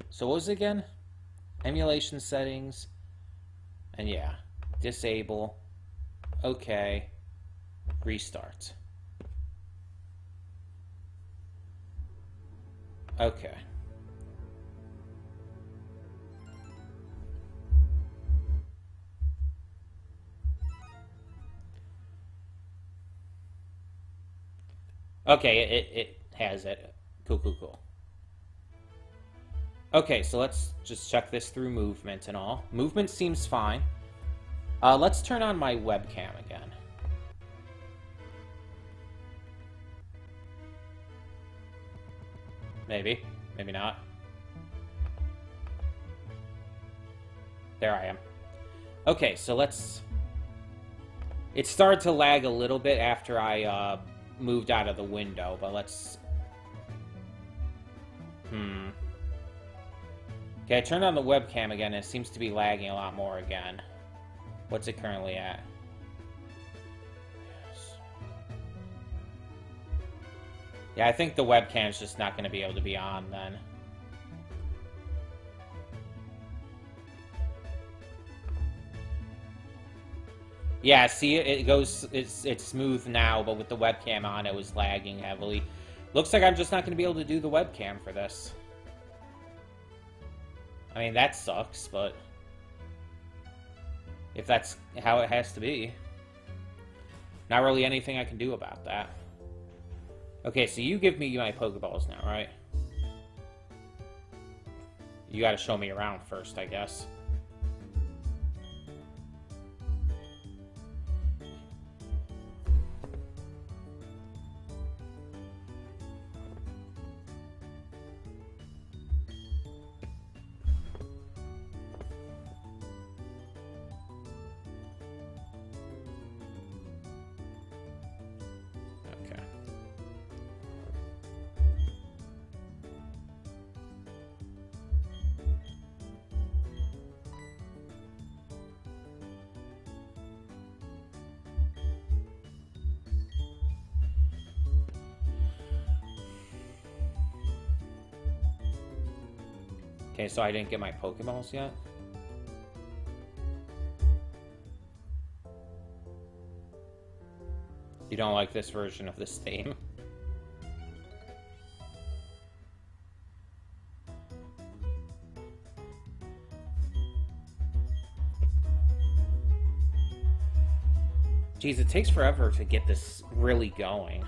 So what was it again? Emulation settings. And yeah, disable. Okay. Restart. Okay. Okay, it has it. Cool. Okay, so let's just check this through movement and all. Movement seems fine. Let's turn on my webcam again. Maybe. Maybe not. There I am. Okay, so let's... It started to lag a little bit after I moved out of the window, but let's... Okay, I turned on the webcam again, and it seems to be lagging a lot more again. What's it currently at? Yeah, I think the webcam's just not going to be able to be on then. Yeah, see, it's smooth now, but with the webcam on, it was lagging heavily. Looks like I'm just not going to be able to do the webcam for this. I mean, that sucks, but if that's how it has to be, not really anything I can do about that. Okay, so you give me my Pokeballs now, right? You gotta show me around first, I guess. Okay, so I didn't get my Pokeballs yet. You don't like this version of this theme? Jeez, it takes forever to get this really going.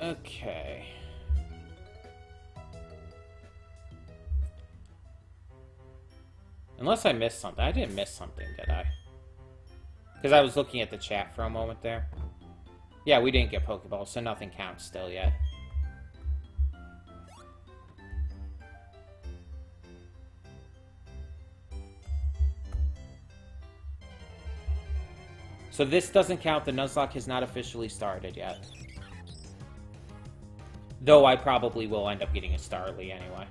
Okay. Unless I missed something. I didn't miss something, did I? Because I was looking at the chat for a moment there. Yeah, we didn't get Pokeballs, so nothing counts still yet. So this doesn't count. The Nuzlocke has not officially started yet. Though I probably will end up getting a Starly anyway.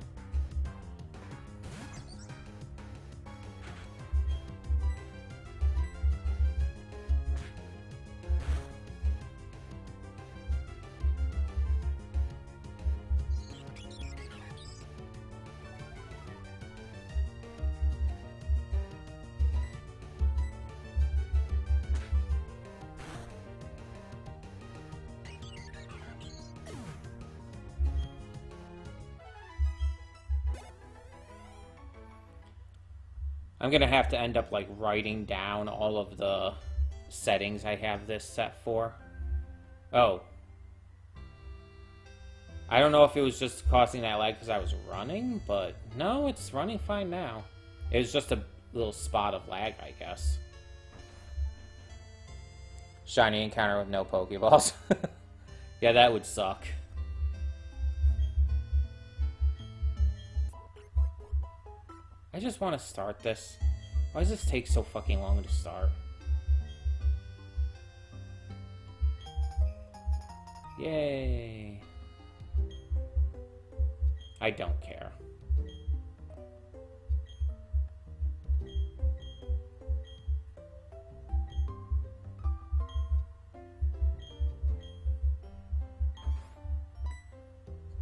I'm gonna have to end up like writing down all of the settings I have this set for. Oh. I don't know if it was just causing that lag because I was running, but no, it's running fine now. It was just a little spot of lag, I guess. Shiny encounter with no Pokeballs. Yeah, that would suck. I just want to start this. Why does this take so fucking long to start? Yay. I don't care.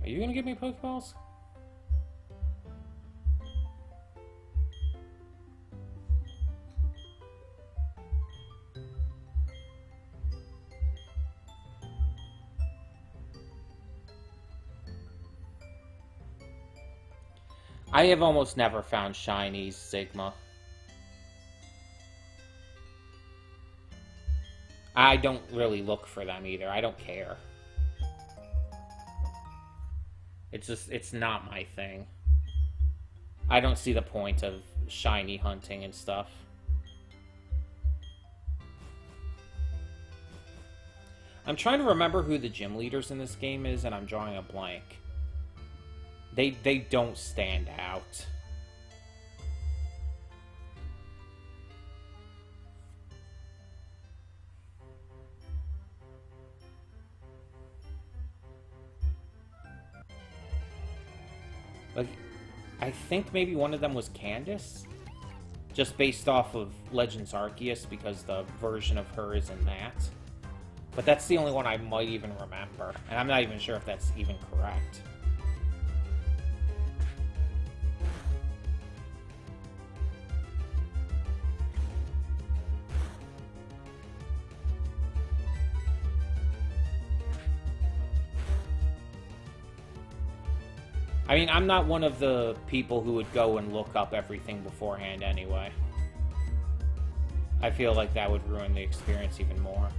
Are you gonna give me Pokeballs? I have almost never found shinies, Sigma. I don't really look for them either. I don't care. It's just, it's not my thing. I don't see the point of shiny hunting and stuff. I'm trying to remember who the gym leaders in this game is, and I'm drawing a blank. They don't stand out. Like, I think maybe one of them was Candace? Just based off of Legends Arceus, because the version of her is in that. But that's the only one I might even remember. And I'm not even sure if that's even correct. I mean, I'm not one of the people who would go and look up everything beforehand anyway. I feel like that would ruin the experience even more.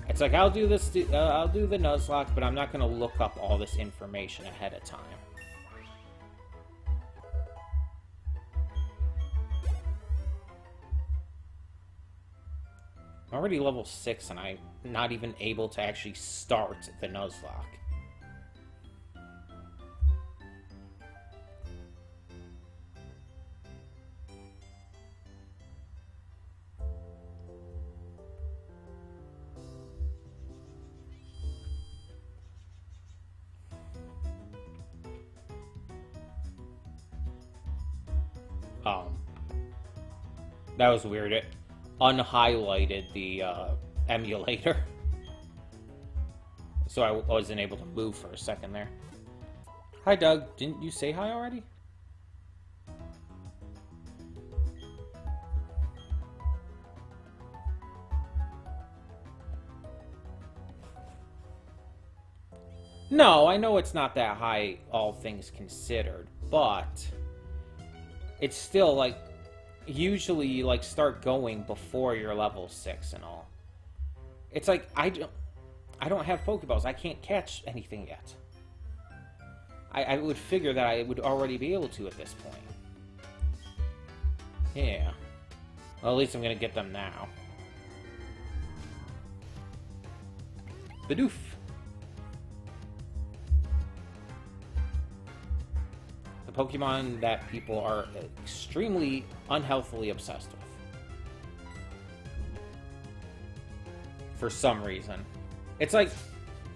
It's like, I'll do this, I'll do the Nuzlocke, but I'm not going to look up all this information ahead of time. I'm already level 6 and I'm not even able to actually start the Nuzlocke. That was weird. It unhighlighted the emulator. So I wasn't able to move for a second there. Hi, Doug. Didn't you say hi already? No, I know it's not that high, all things considered, but it's still like, usually you like start going before you're level 6 and all. It's like, I don't have Pokeballs. I can't catch anything yet. I would figure that I would already be able to at this point. Yeah. Well, at least I'm gonna get them now. Bidoof. The Pokemon that people are extremely unhealthily obsessed with. For some reason. It's like,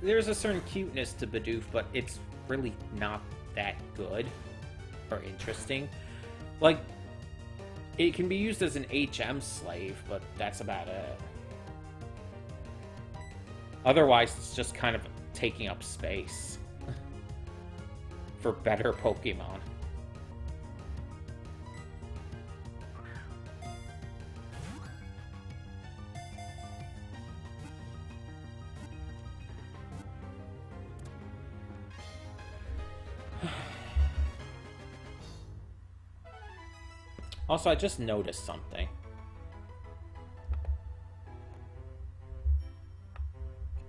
there's a certain cuteness to Bidoof, but it's really not that good or interesting. Like, it can be used as an HM slave, but that's about it. Otherwise, it's just kind of taking up space for better Pokemon. Also, I just noticed something.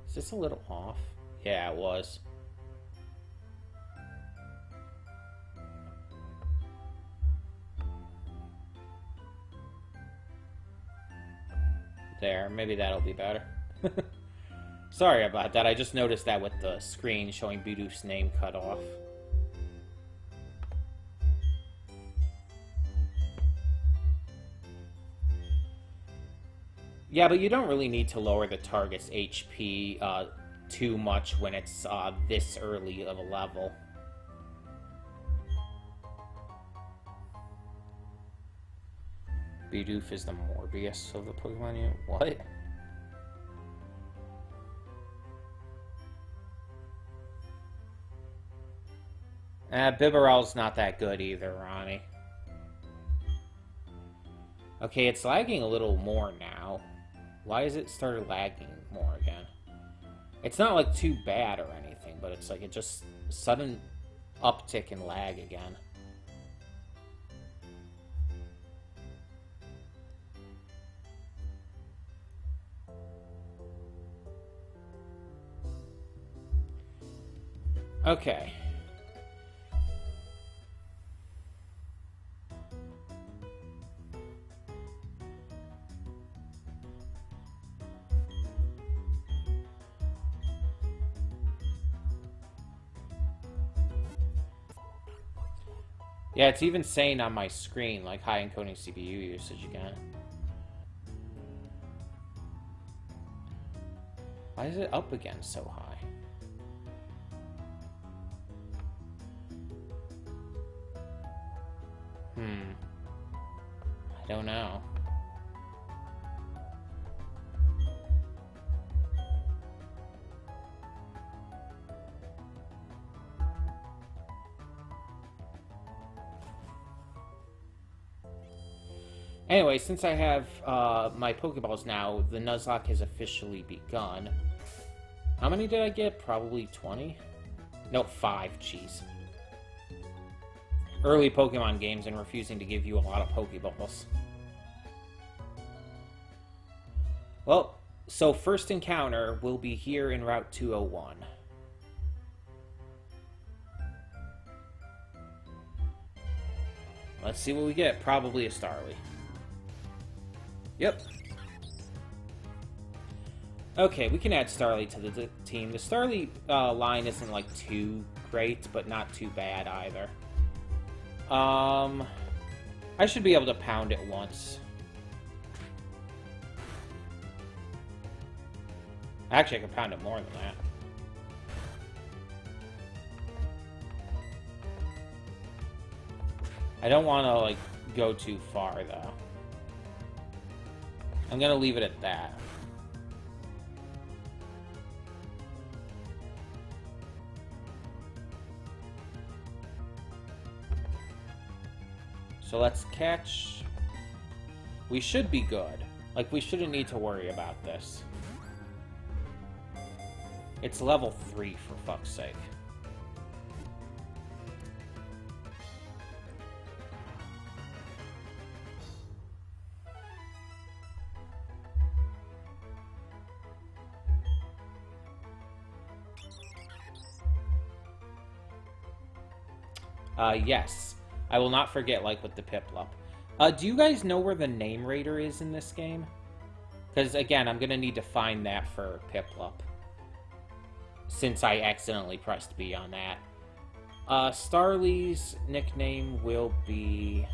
Is this a little off? Yeah, it was. There, maybe that'll be better. Sorry about that, I just noticed that with the screen showing Bidoof's name cut off. Yeah, but you don't really need to lower the target's HP too much when it's this early of a level. Bidoof is the Morbius of the Pokemon unit. What? Bibarel's not that good either, Ronnie. Okay, it's lagging a little more now. Why has it started lagging more again? It's not like too bad or anything, but it's like it just sudden uptick in lag again. Okay. Yeah, it's even saying on my screen, like, high encoding CPU usage again. Why is it up again so high? I don't know. Anyway, since I have my Pokeballs now, the Nuzlocke has officially begun. How many did I get? Probably 20? No, 5, jeez. Early Pokemon games and refusing to give you a lot of Pokeballs. Well, so first encounter will be here in Route 201. Let's see what we get. Probably a Starly. Yep. Okay, we can add Starly to the team. The Starly line isn't like too great, but not too bad either. I should be able to pound it once. Actually, I can pound it more than that. I don't want to, like, go too far, though. I'm gonna leave it at that. So let's catch... We should be good. Like, we shouldn't need to worry about this. It's level 3, for fuck's sake. Yes. I will not forget, like with the Piplup. Do you guys know where the Name Raider is in this game? Because, again, I'm going to need to find that for Piplup. Since I accidentally pressed B on that. Starly's nickname will be...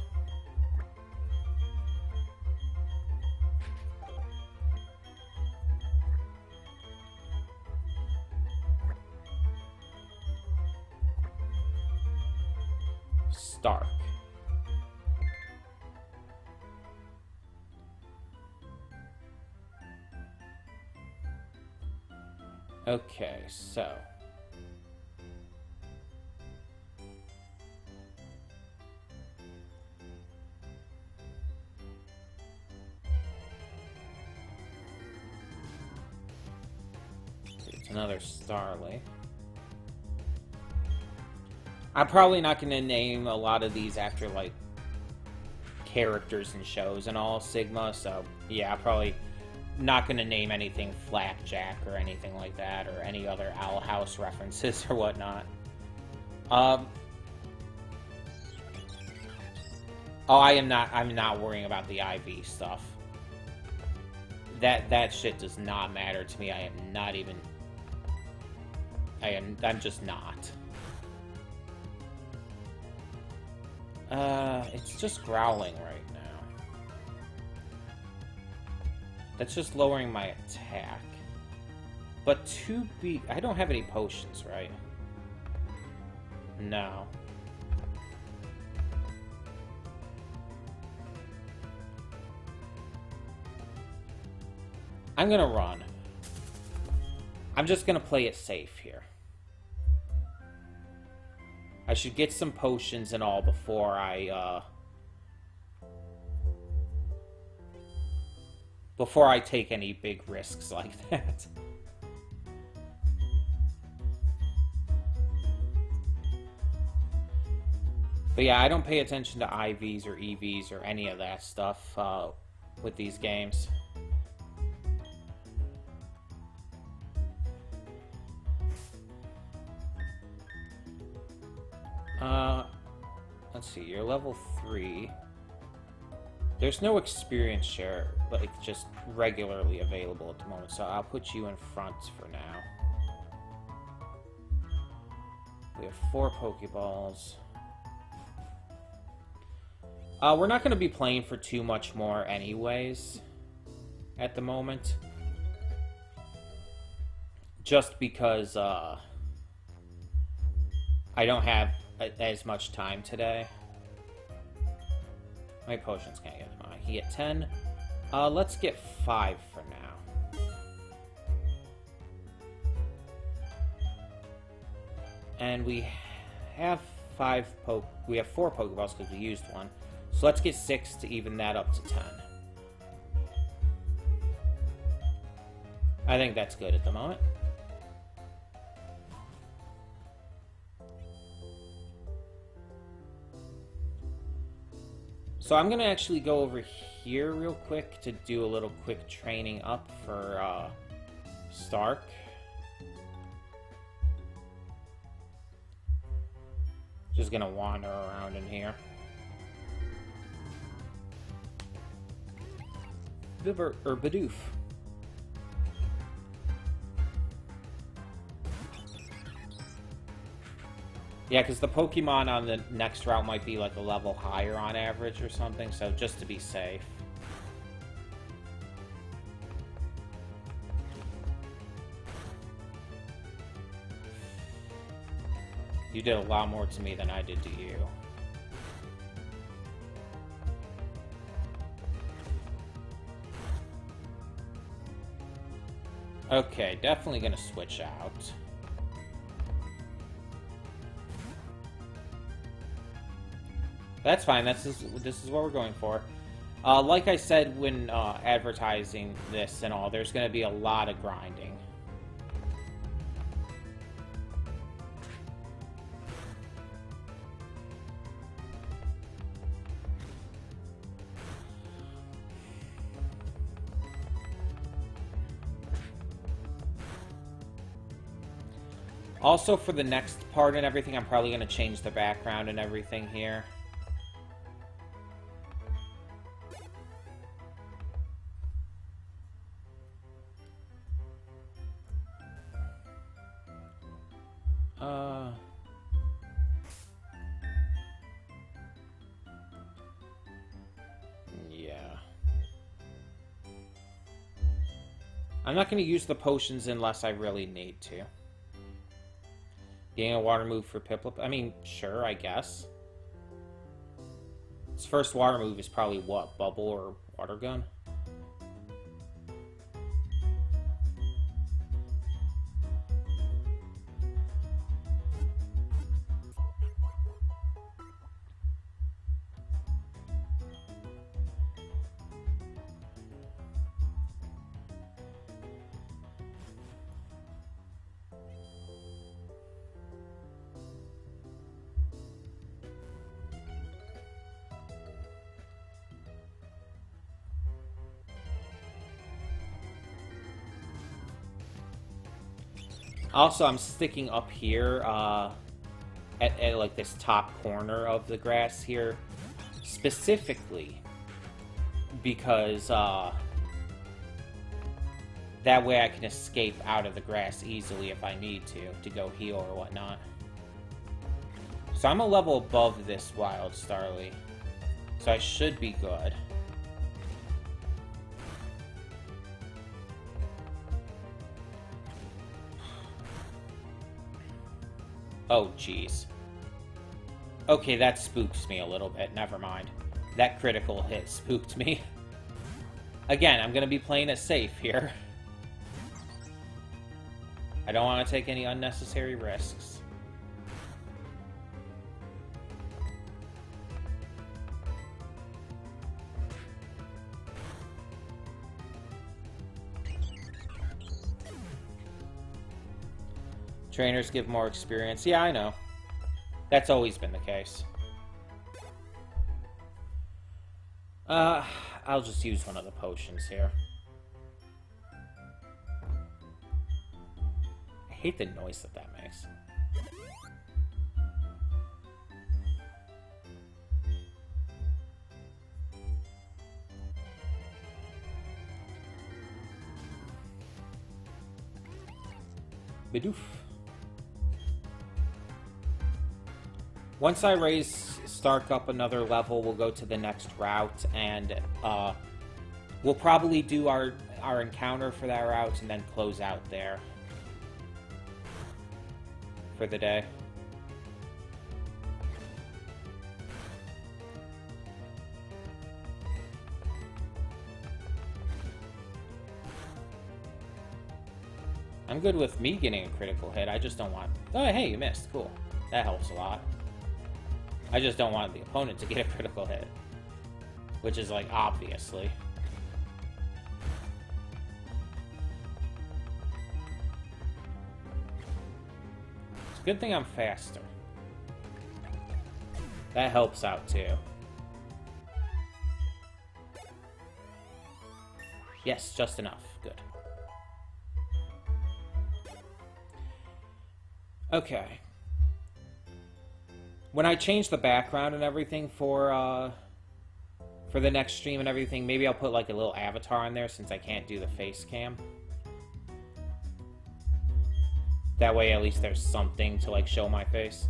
Stark. Okay, so... It's another Starly. I'm probably not going to name a lot of these after, like, characters and shows and all, Sigma, so yeah, probably not going to name anything Flapjack or anything like that, or any other Owl House references or whatnot. Um, oh, I'm not worrying about the IV stuff. That shit does not matter to me. I'm just not. It's just growling right now. That's just lowering my attack. But I don't have any potions, right? No. I'm gonna run. I'm just gonna play it safe here. I should get some potions and all before I take any big risks like that. But yeah, I don't pay attention to IVs or EVs or any of that stuff with these games. Let's see, you're level 3. There's no experience share, like, just regularly available at the moment, so I'll put you in front for now. We have 4 Pokeballs. We're not going to be playing for too much more anyways at the moment. Just because, I don't have as much time today. My potions can't get him. I can get 10. Let's get 5 for now. And we have 4 Pokeballs because we used one. So let's get 6 to even that up to 10. I think that's good at the moment. So I'm going to actually go over here real quick to do a little quick training up for Stark. Just going to wander around in here. Bidoof. Yeah, because the Pokemon on the next route might be like a level higher on average or something, so just to be safe. You did a lot more to me than I did to you. Okay, definitely gonna switch out. That's fine. This is what we're going for. Like I said when advertising this and all, there's going to be a lot of grinding. Also, for the next part and everything, I'm probably going to change the background and everything here. Yeah. I'm not going to use the potions unless I really need to. Getting a water move for Piplup? I mean, sure, I guess. Its first water move is probably what? Bubble or Water Gun? Also, I'm sticking up here at like this top corner of the grass here, specifically because that way I can escape out of the grass easily if I need to go heal or whatnot. So I'm a level above this wild Starly, so I should be good. Oh, jeez. Okay, that spooks me a little bit. Never mind. That critical hit spooked me. Again, I'm going to be playing it safe here. I don't want to take any unnecessary risks. Trainers give more experience. Yeah, I know. That's always been the case. I'll just use one of the potions here. I hate the noise that makes. Bidoof. Once I raise Stark up another level, we'll go to the next route, and we'll probably do our encounter for that route and then close out there for the day. I'm good with me getting a critical hit. I just don't want... Oh, hey, you missed. Cool. That helps a lot. I just don't want the opponent to get a critical hit. Which is, like, obviously. It's a good thing I'm faster. That helps out, too. Yes, just enough. Good. Okay. When I change the background and everything for the next stream and everything, maybe I'll put like a little avatar on there since I can't do the face cam. That way at least there's something to like show my face.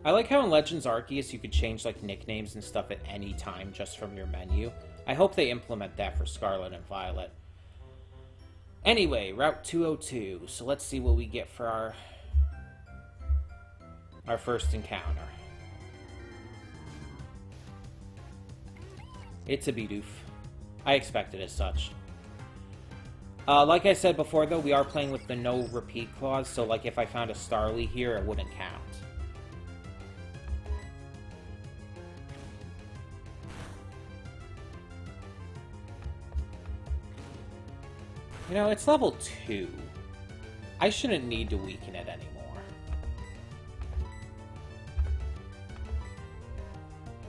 I like how in Legends Arceus you could change like nicknames and stuff at any time just from your menu. I hope they implement that for Scarlet and Violet. Anyway, Route 202. So let's see what we get for our first encounter. It's a Bidoof. I expected as such. Like I said before though, we are playing with the no repeat clause, so like if I found a Starly here, it wouldn't count. You know, it's level 2. I shouldn't need to weaken it anymore.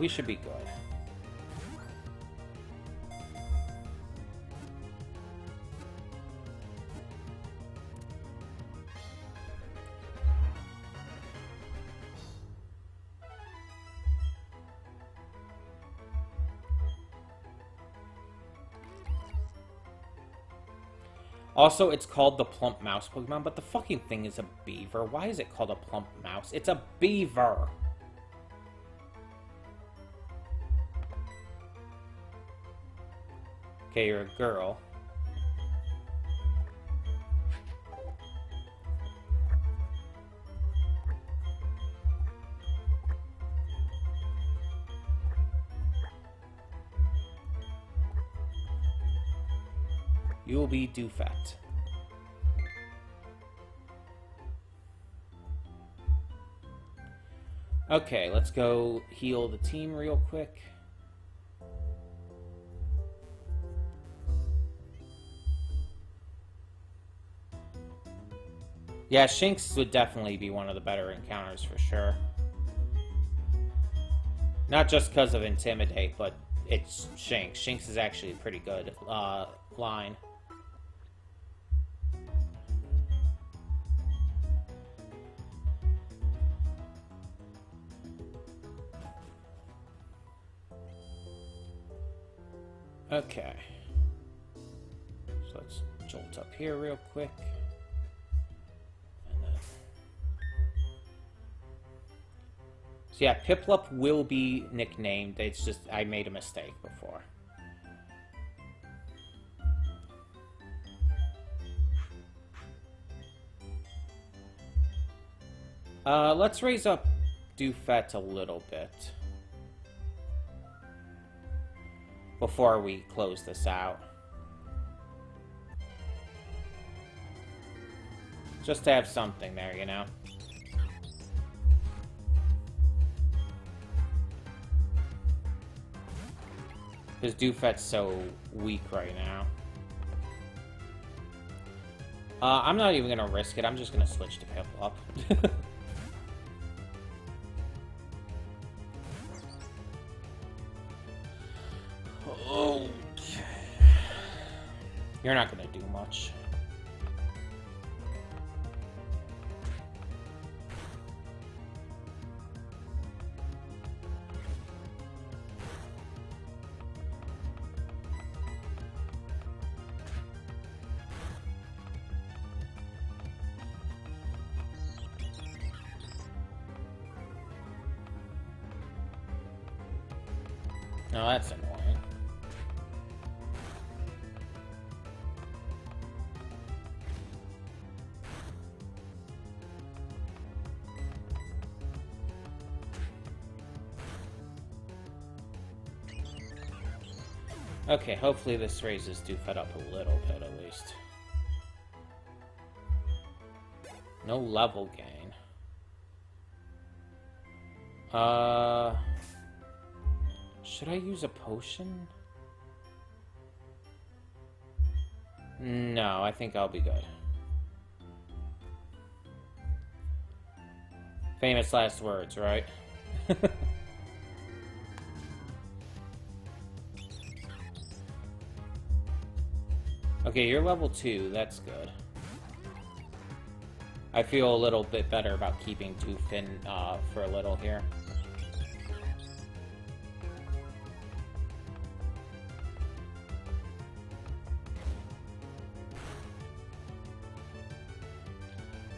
We should be good. Also, it's called the Plump Mouse Pokemon, but the fucking thing is a beaver. Why is it called a Plump Mouse? It's a beaver! Okay, you're a girl. You will be Doofat. Okay, let's go heal the team real quick. Yeah, Shinx would definitely be one of the better encounters for sure. Not just because of Intimidate, but it's Shinx. Shinx is actually a pretty good line. Okay. So let's jolt up here real quick. And then... So yeah, Piplup will be nicknamed. It's just I made a mistake before. Let's raise up Doofet a little bit before we close this out. Just to have something there, you know? Because Doofet's so weak right now. I'm not even gonna risk it. I'm just gonna switch to Piplup. Okay. You're not gonna do much. No, that's annoying. Okay, hopefully this raises Doofet up a little bit at least. No level gain. Should I use a potion? No, I think I'll be good. Famous last words, right? Okay, you're level 2, that's good. I feel a little bit better about keeping Doofin for a little here.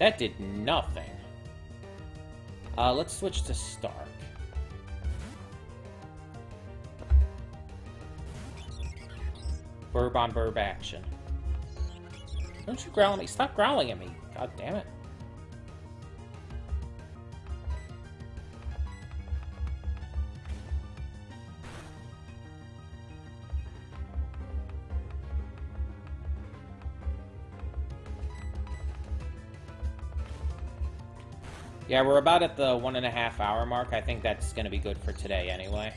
That did nothing. Let's switch to Stark. Burb on burb action. Don't you growl at me. Stop growling at me. God damn it. Yeah, we're about at the 1.5 hour mark. I think that's going to be good for today anyway.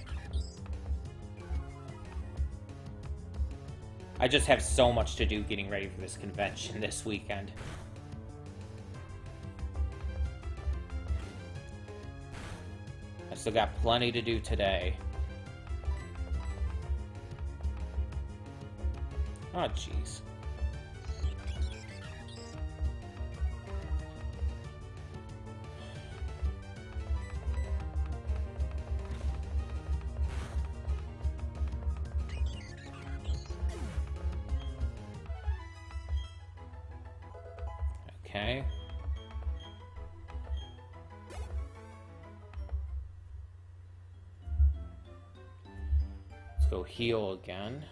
I just have so much to do getting ready for this convention this weekend. I still got plenty to do today. Oh, jeez. Okay. Let's go heal again.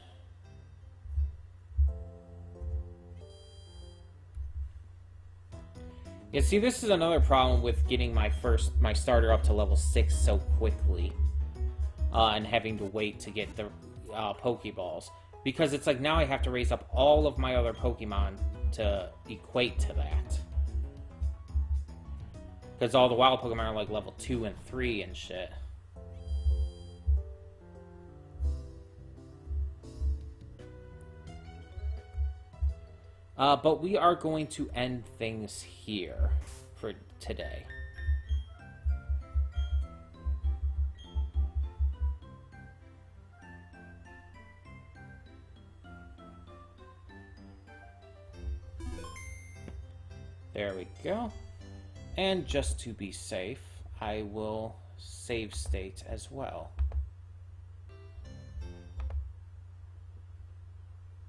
Yeah, see, this is another problem with getting my starter up to level 6 so quickly. And having to wait to get the Pokeballs. Because it's like now I have to raise up all of my other Pokemon to equate to that. Because all the wild Pokemon are like level 2 and 3 and shit. But we are going to end things here for today. There we go. And just to be safe, I will save state as well.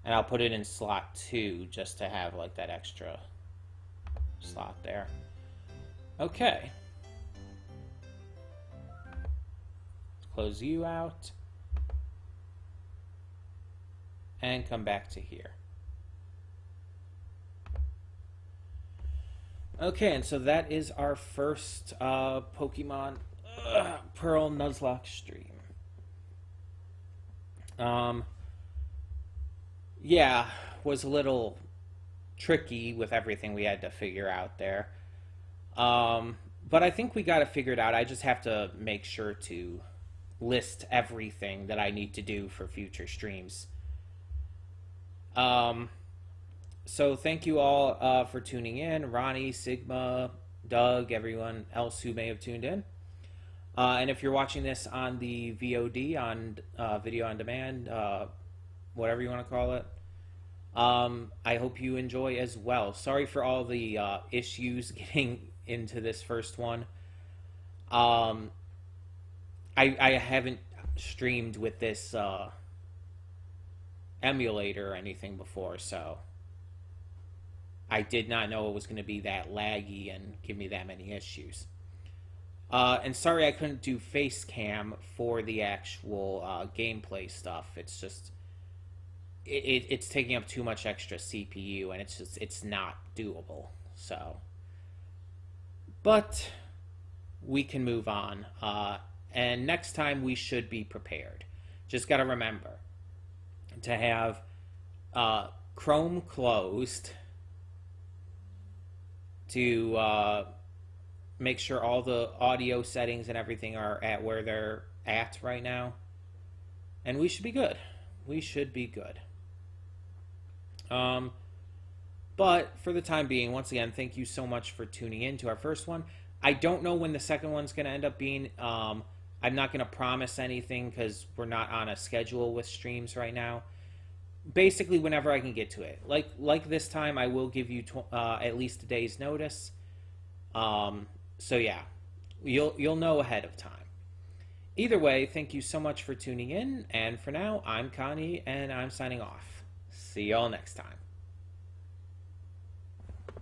And I'll put it in slot 2 just to have like that extra slot there. Okay. Close you out. And come back to here. Okay, and so that is our first Pokemon Pearl Nuzlocke stream. Yeah, was a little tricky with everything we had to figure out there. But I think we got it figured out. I just have to make sure to list everything that I need to do for future streams. So thank you all for tuning in. Ronnie, Sigma, Doug, everyone else who may have tuned in. And if you're watching this on the VOD, on video on demand, whatever you want to call it, I hope you enjoy as well. Sorry for all the issues getting into this first one. I haven't streamed with this emulator or anything before, so I did not know it was going to be that laggy and give me that many issues. And sorry I couldn't do face cam for the actual gameplay stuff. It's just it's taking up too much extra CPU, and it's not doable. So, but we can move on. And next time we should be prepared. Just got to remember to have Chrome closed, to make sure all the audio settings and everything are at where they're at right now. And we should be good. We should be good. But for the time being, once again, thank you so much for tuning in to our first one. I don't know when the second one's going to end up being. I'm not going to promise anything because we're not on a schedule with streams right now. Basically, whenever I can get to it. Like this time, I will give you at least a day's notice. So yeah, you'll know ahead of time. Either way, thank you so much for tuning in. And for now, I'm Connie, and I'm signing off. See y'all next time.